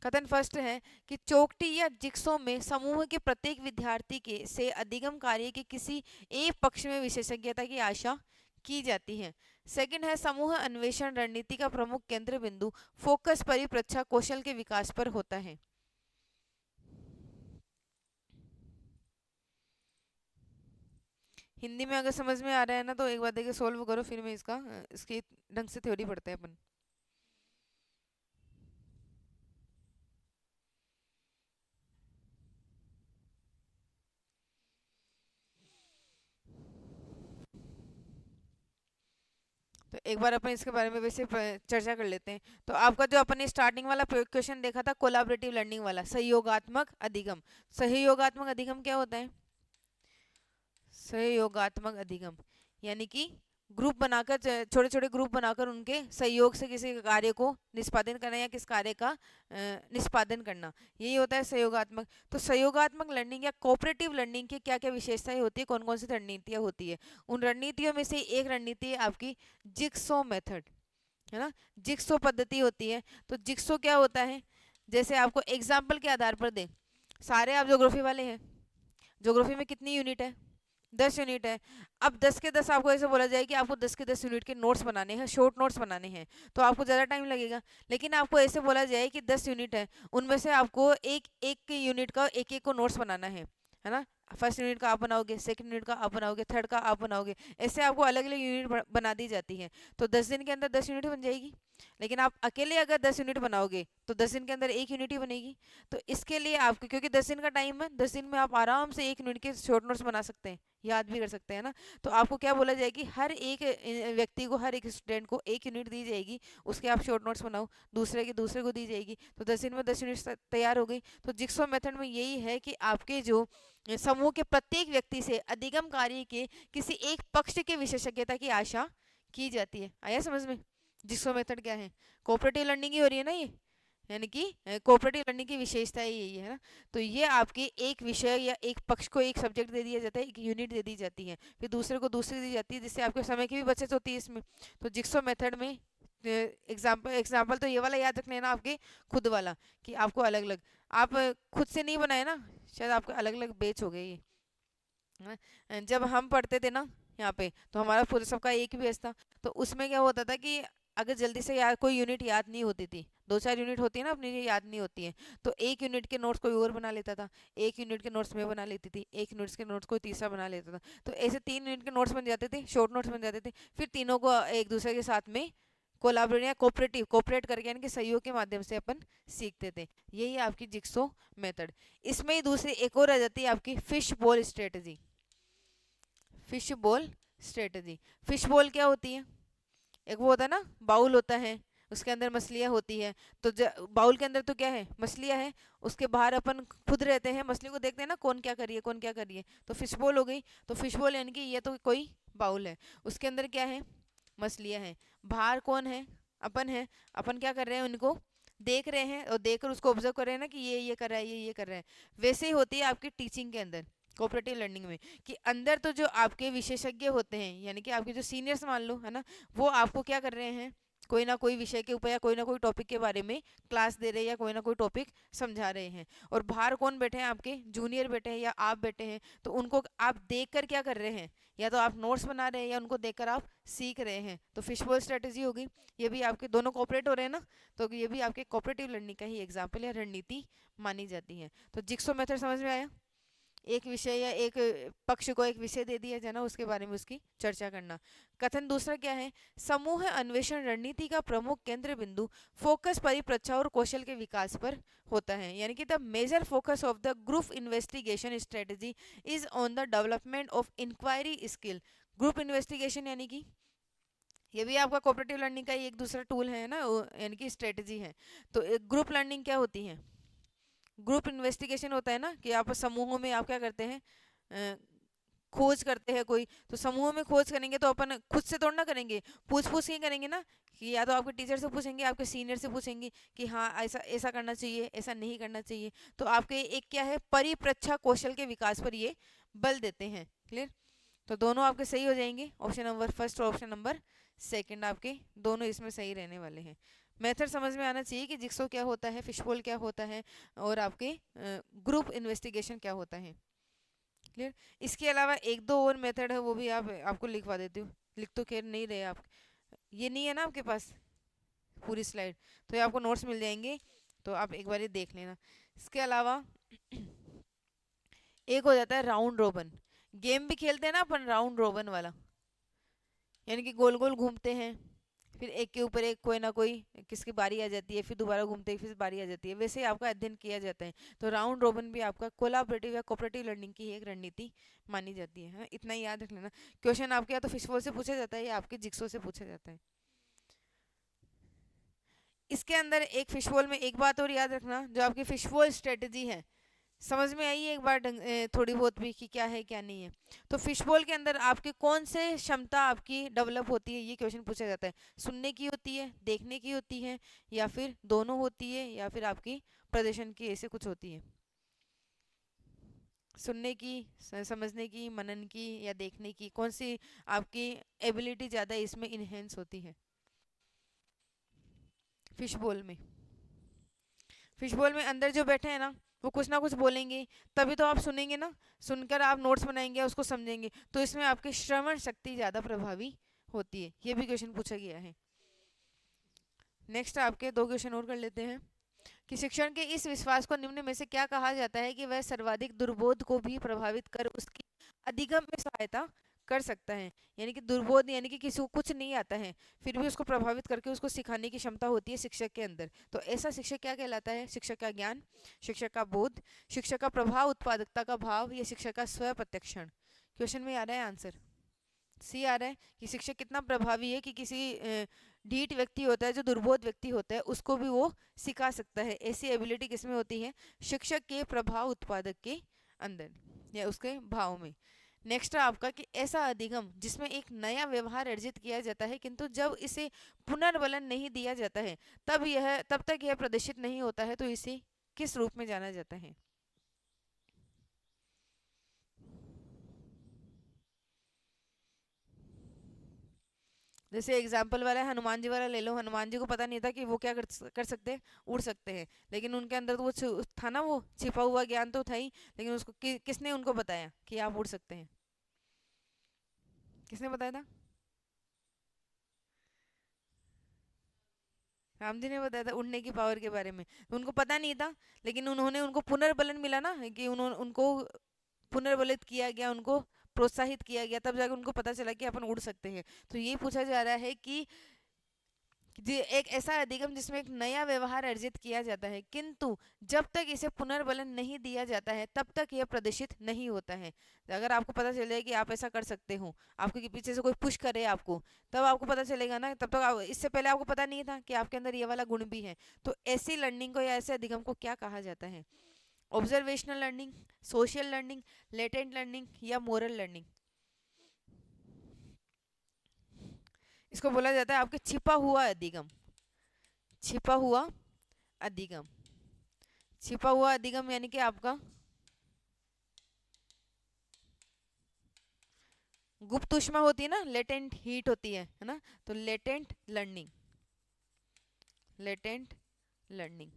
कथन फर्स्ट है कि चौकटी या जिक्सो में समूह के प्रत्येक विद्यार्थी के से अधिगम कार्य के किसी एक पक्ष में विशेषज्ञता की आशा की जाती है। सेकंड है समूह अन्वेषण रणनीति का प्रमुख केंद्र बिंदु फोकस परिप्रेक्षा कौशल के विकास पर होता है। हिंदी में अगर समझ में आ रहा है ना तो एक बार देखिए सोल्व करो, फिर मैं इसकी ढंग से थ्योरी पढ़ते हैं अपन। तो एक बार अपन इसके बारे में वैसे चर्चा कर लेते हैं। तो आपका जो अपन ने स्टार्टिंग वाला क्वेश्चन देखा था कोलाबरेटिव लर्निंग वाला, सहयोगात्मक अधिगम। सहयोगात्मक अधिगम क्या होता है? सहयोगात्मक अधिगम यानी कि ग्रुप बनाकर, छोटे छोटे ग्रुप बनाकर उनके सहयोग से किसी कार्य को निष्पादन करना या किस कार्य का निष्पादन करना, यही होता है सहयोगात्मक। तो सहयोगात्मक लर्निंग या कोऑपरेटिव लर्निंग की क्या क्या विशेषताएं होती है, कौन कौन सी रणनीतियां होती है? उन रणनीतियों में से एक रणनीति है आपकी जिक्सो मेथड, है ना। जिक्सो पद्धति होती है। तो जिक्सो क्या होता है, जैसे आपको एग्जाम्पल के आधार पर दे, सारे आप ज्योग्राफी वाले हैं, ज्योग्राफी में कितनी यूनिट है? 10 यूनिट है। अब 10 के 10 आपको ऐसे बोला जाए कि आपको 10 के 10 यूनिट के नोट्स बनाने हैं, शॉर्ट नोट्स बनाने हैं, तो आपको ज़्यादा टाइम लगेगा। लेकिन आपको ऐसे बोला जाए कि 10 यूनिट है, उनमें से आपको एक एक यूनिट का एक एक को नोट्स बनाना है ना। फर्स्ट यूनिट का आप बनाओगे, सेकंड यूनिट का आप बनाओगे, थर्ड का आप बनाओगे, ऐसे आपको अलग अलग यूनिट बना दी जाती है। तो 10 दिन के अंदर 10 यूनिट बन जाएगी। लेकिन आप अकेले अगर 10 यूनिट बनाओगे तो 10 दिन के अंदर एक यूनिट ही बनेगी। तो इसके लिए आपको, क्योंकि 10 दिन का टाइम है, 10 दिन में आप आराम से एक यूनिट के शॉर्ट नोट्स बना सकते हैं, याद भी कर सकते हैं ना। तो आपको क्या बोला जाए कि हर एक व्यक्ति को, हर एक स्टूडेंट को एक यूनिट दी जाएगी, उसके आप शॉर्ट नोट्स बनाओ, दूसरे की दूसरे को दी जाएगी। तो 10 दिन में 10 यूनिट तैयार हो गई। तो जिक्सो मेथड में यही है कि आपके जो समूह के प्रत्येक व्यक्ति से अधिगम कार्य के किसी एक पक्ष के विशेषज्ञता की आशा की जाती है। आया समझ में? जिक्सो मेथड क्या है? कोऑपरेटिव लर्निंग ही हो रही है ना ये, यानी कि कोऑपरेटिव लर्निंग की विशेषता ही यही है ना। तो ये आपके एक विषय या एक पक्ष को एक सब्जेक्ट दे दिया जाता है, एक यूनिट दे दी जाती है, फिर दूसरे को दूसरी दी जाती है, जिससे आपके समय की भी बचत होती है इसमें। तो जिक्सो मेथड में एग्जाम्पल एग्जाम्पल तो ये वाला याद रख लेना, आपके खुद वाला, कि आपको अलग अलग, आप खुद से नहीं बनाए ना, शायद आपके अलग अलग बैच हो गए ये, है ना। जब हम पढ़ते थे ना यहाँ पे, तो हमारा पूरा सबका एक ही बैच था। तो उसमें क्या होता था कि अगर जल्दी से याद कोई यूनिट याद नहीं होती थी, 2 4 यूनिट होती है ना अपनी, ये याद नहीं होती है, तो एक यूनिट के नोट्स कोई और बना लेता था, एक यूनिट के नोट्स मैं बना लेती थी, एक यूनिट के नोट्स कोई तीसरा बना लेता था। तो ऐसे 3 यूनिट के नोट्स बन जाते थे, शॉर्ट नोट्स बन जाते थे। फिर तीनों को एक दूसरे के साथ में कोलाबरेट या कोऑपरेट करके, यानी कि सहयोग के माध्यम से अपन सीखते थे। यही आपकी जिक्सो मेथड। इसमें ही दूसरी एक और आ जाती है आपकी fish ball strategy. Fish ball strategy, fish ball क्या होती है? एक वो होता है ना, बाउल होता है, उसके अंदर मछलियाँ होती है। तो बाउल के अंदर तो क्या है? मछलियाँ है। उसके बाहर अपन खुद रहते हैं, मछली को देखते हैं ना, कौन क्या कर रही है, कौन क्या कर रही है। तो फिश बॉल हो गई। तो फिश बॉल यानी कि ये तो कोई बाउल है, उसके अंदर क्या है? मछलियाँ हैं। बाहर कौन है? अपन है। अपन क्या कर रहे हैं? उनको देख रहे हैं, और देखकर उसको ऑब्जर्व कर रहे हैं ना कि ये कर रहा है, ये कर रहा है। वैसे ही होती है आपकी टीचिंग के अंदर, कोऑपरेटिव लर्निंग में, कि अंदर तो जो आपके विशेषज्ञ होते हैं, यानी कि आपके जो सीनियर्स मान लो, है ना, वो आपको क्या कर रहे हैं? कोई ना कोई विषय के ऊपर या कोई ना कोई टॉपिक के बारे में क्लास दे रहे हैं, या कोई ना कोई टॉपिक समझा रहे हैं। और बाहर कौन बैठे हैं? आपके जूनियर बैठे हैं या आप बैठे हैं। तो उनको आप देख कर क्या कर रहे हैं? या तो आप नोट्स बना रहे हैं, या उनको देखकर आप सीख रहे हैं। तो फिशबॉल स्ट्रेटेजी होगी। ये भी आपके दोनों कोऑपरेट हो रहे हैं ना, तो ये भी आपके कोऑपरेटिव लर्निंग का ही एग्जाम्पल या रणनीति मानी जाती है। तो जिक्सो मेथड समझ में आया? एक विषय या एक पक्ष को एक विषय दे दिया जाना, उसके बारे में उसकी चर्चा करना। कथन दूसरा क्या है? समूह अन्वेषण रणनीति का प्रमुख केंद्र बिंदु फोकस परिप्रेक्षा और कौशल के विकास पर होता है। यानी कि the major focus of the group investigation strategy is on the development of inquiry skill. Group investigation यानी कि ये भी आपका कोऑपरेटिव लर्निंग का ही एक दूसरा टूल है ना, यानी कि स्ट्रेटजी है। तो ग्रुप लर्निंग क्या होती है? ग्रुप इन्वेस्टिगेशन होता है ना, कि आप समूहों में आप क्या करते हैं? अ, खोज करते हैं कोई। तो समूह में खोज करेंगे तो अपन खुद से थोड़ा ना करेंगे, पूछ पूछ के करेंगे ना, कि या तो आपके टीचर से पूछेंगे, आपके सीनियर से पूछेंगे कि हाँ ऐसा ऐसा करना चाहिए, ऐसा नहीं करना चाहिए। तो आपके एक क्या है? परिप्रेक्षा कौशल के विकास पर ये बल देते हैं। क्लियर? तो दोनों आपके सही हो जाएंगे, ऑप्शन नंबर फर्स्ट और ऑप्शन नंबर सेकंड आपके दोनों इसमें सही रहने वाले हैं। मेथड समझ में आना चाहिए कि जिक्सो क्या होता है, फिशबोल क्या होता है, और आपके ग्रुप इन्वेस्टिगेशन क्या होता है। क्लियर। इसके अलावा एक दो और मेथड है, वो भी आपको लिखवा देती हूँ। लिख तो खैर नहीं रहे आप, ये नहीं है ना आपके पास पूरी स्लाइड, तो ये आपको नोट्स मिल जाएंगे, तो आप एक बार ये देख लेना। इसके अलावा एक हो जाता है राउंड रोबन। गेम भी खेलते हैं ना अपन राउंड रोबन वाला, यानी कि गोल गोल घूमते हैं, फिर एक के ऊपर एक कोई ना कोई किसकी बारी आ जाती है, फिर दोबारा घूमते हैं, फिर बारी आ जाती है, वैसे ही आपका अध्ययन किया जाता है। तो राउंड रोबन भी आपका कोलाबरेटिव या कोऑपरेटिव लर्निंग की एक रणनीति मानी जाती है, हाँ, इतना ही याद रख लेना। क्वेश्चन आपके या तो फिशबोल से पूछा जाता है या आपके जिक्सो से पूछा जाता है। इसके अंदर एक फिशबोल में एक बात और याद रखना, जो आपकी फिशबोल स्ट्रेटजी है, समझ में आई है एक बार थोड़ी बहुत भी कि क्या है क्या नहीं है। तो फिशबोल के अंदर आपके कौन से क्षमता आपकी डेवलप होती है, ये क्वेश्चन पूछा जाता है। सुनने की होती है, देखने की होती है, या फिर दोनों होती है, या फिर आपकी प्रदर्शन की, ऐसे कुछ होती है। सुनने की, समझने की, मनन की, या देखने की, कौन सी आपकी एबिलिटी ज़्यादा इसमें इनहेंस होती है फिशबोल में। फिशबोल में अंदर जो बैठे हैं ना, वो कुछ ना कुछ बोलेंगे, तभी तो आप सुनेंगे ना, सुनकर आप नोट्स बनाएंगे, उसको समझेंगे, तो इसमें आपकी श्रवण शक्ति ज़्यादा प्रभावी होती है। ये भी क्वेश्चन पूछा गया है। नेक्स्ट आपके दो क्वेश्चन और कर लेते हैं कि शिक्षण के इस विश्वास को निम्न में से क्या कहा जाता है कि वह सर्वाधिक दुर्बोध को भी प्रभावित कर उसकी अधिगम में सहायता कर सकता है। यानी कि दुर्बोध यानी कि किसी को कुछ नहीं आता है, फिर भी उसको प्रभावित करके उसको सिखाने की क्षमता होती है शिक्षक के अंदर, तो ऐसा शिक्षक क्या कहलाता है? शिक्षक का ज्ञान, शिक्षक का बोध, शिक्षक का प्रभाव, उत्पादकता का भाव, या शिक्षक का स्व प्रत्यक्षण। क्वेश्चन में आ रहा है आंसर, सी आ रहा है कि शिक्षक कितना प्रभावी है कि किसी ढीठ व्यक्ति होता है, जो दुर्बोध व्यक्ति होता है, उसको भी वो सिखा सकता है। ऐसी एबिलिटी किसमें होती है? शिक्षक के प्रभाव उत्पादक के अंदर, या उसके भाव में। नेक्स्ट है आपका कि ऐसा अधिगम जिसमें एक नया व्यवहार अर्जित किया जाता है, किंतु जब इसे पुनर्बलन नहीं दिया जाता है, तब तक यह प्रदर्शित नहीं होता है, तो इसे किस रूप में जाना जाता है? जैसे एग्जाम्पल वाला है, हनुमान जी वाला ले लो। हनुमान जी को पता नहीं था कि वो क्या कर सकते हैं, उड़ सकते हैं, लेकिन उनके अंदर तो वो था ना, वो छिपा हुआ ज्ञान तो था ही, लेकिन उसको किसने उनको बताया कि आप उड़ सकते हैं? किसने बताया था? राम जी ने बताया था उड़ने की पावर के बारे में। उनको पता नहीं था, लेकिन उन्होंने, उनको पुनर्बलन मिला ना, कि उन्होंने उनको पुनर्बलित किया गया, उनको प्रोत्साहित किया गया, तब जाकर उनको पता चला कि अपन उड़ सकते हैं। तो ये पूछा जा रहा है कि एक ऐसा अधिगम जिसमें एक नया व्यवहार अर्जित किया जाता है, किंतु जब तक इसे पुनर्बलन नहीं दिया जाता है, तब तक यह प्रदर्शित नहीं होता है। अगर आपको पता चल जाए कि आप ऐसा कर सकते हो, आपको कि पीछे से कोई पुश करे आपको, तब आपको पता चलेगा ना, तब तक इससे पहले आपको पता नहीं था कि आपके अंदर ये वाला गुण भी है। तो ऐसी लर्निंग को या ऐसे अधिगम को क्या कहा जाता है? Observational learning, social learning, latent learning, या मोरल लर्निंग। इसको बोला जाता है आपके छिपा हुआ अधिगम। छिपा हुआ अधिगम, छिपा हुआ अधिगम यानी कि आपका गुप्त ऊष्मा होती है ना, लेटेंट हीट होती है ना, तो लेटेंट लर्निंग, लेटेंट लर्निंग,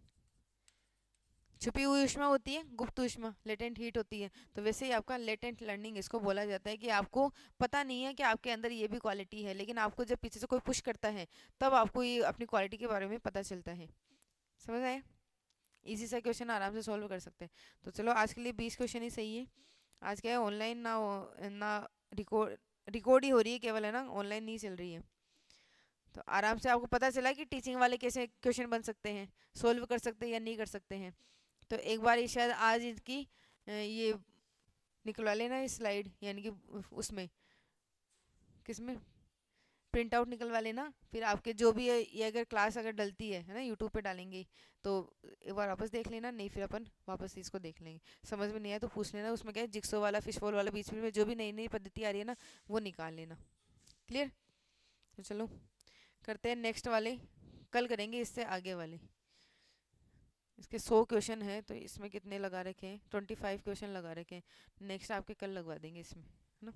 छुपी हुई ऊष्मा होती है, गुप्त ऊष्मा लेटेंट हीट होती है, तो वैसे ही आपका लेटेंट लर्निंग इसको बोला जाता है कि आपको पता नहीं है कि आपके अंदर ये भी क्वालिटी है, लेकिन आपको जब पीछे से कोई पुश करता है, तब आपको ये अपनी क्वालिटी के बारे में पता चलता है। समझ आया? इजी सा क्वेश्चन, आराम से सॉल्व कर सकते हैं। तो चलो आज के लिए 20 क्वेश्चन ही सही है। आज क्या है, ऑनलाइन ना ना रिकॉर्ड रिकॉर्ड ही हो रही है केवल, है ना, ऑनलाइन नहीं चल रही है। तो आराम से आपको पता चला कि टीचिंग वाले कैसे क्वेश्चन बन सकते हैं, सोल्व कर सकते हैं या नहीं कर सकते हैं। तो एक बार ये शायद आज इसकी ये निकलवा लेना स्लाइड, यानी कि उसमें किसमें प्रिंट आउट निकलवा लेना, फिर आपके जो भी है, ये अगर क्लास अगर डलती है ना, यूट्यूब पे डालेंगे, तो एक बार वापस देख लेना, नहीं फिर अपन वापस इसको देख लेंगे। समझ में नहीं आया तो पूछ लेना, उसमें क्या है, जिक्सो वाला, फिशबॉल वाला, बीच में जो भी नई नई पद्धति आ रही है ना, वो निकाल लेना। क्लियर? तो चलो करते हैं नेक्स्ट वाले, कल करेंगे इससे आगे वाले। इसके 100 क्वेश्चन है, तो इसमें कितने लगा रखे हैं? 25 क्वेश्चन लगा रखे हैं। नेक्स्ट आपके कल लगवा देंगे इसमें, है ना।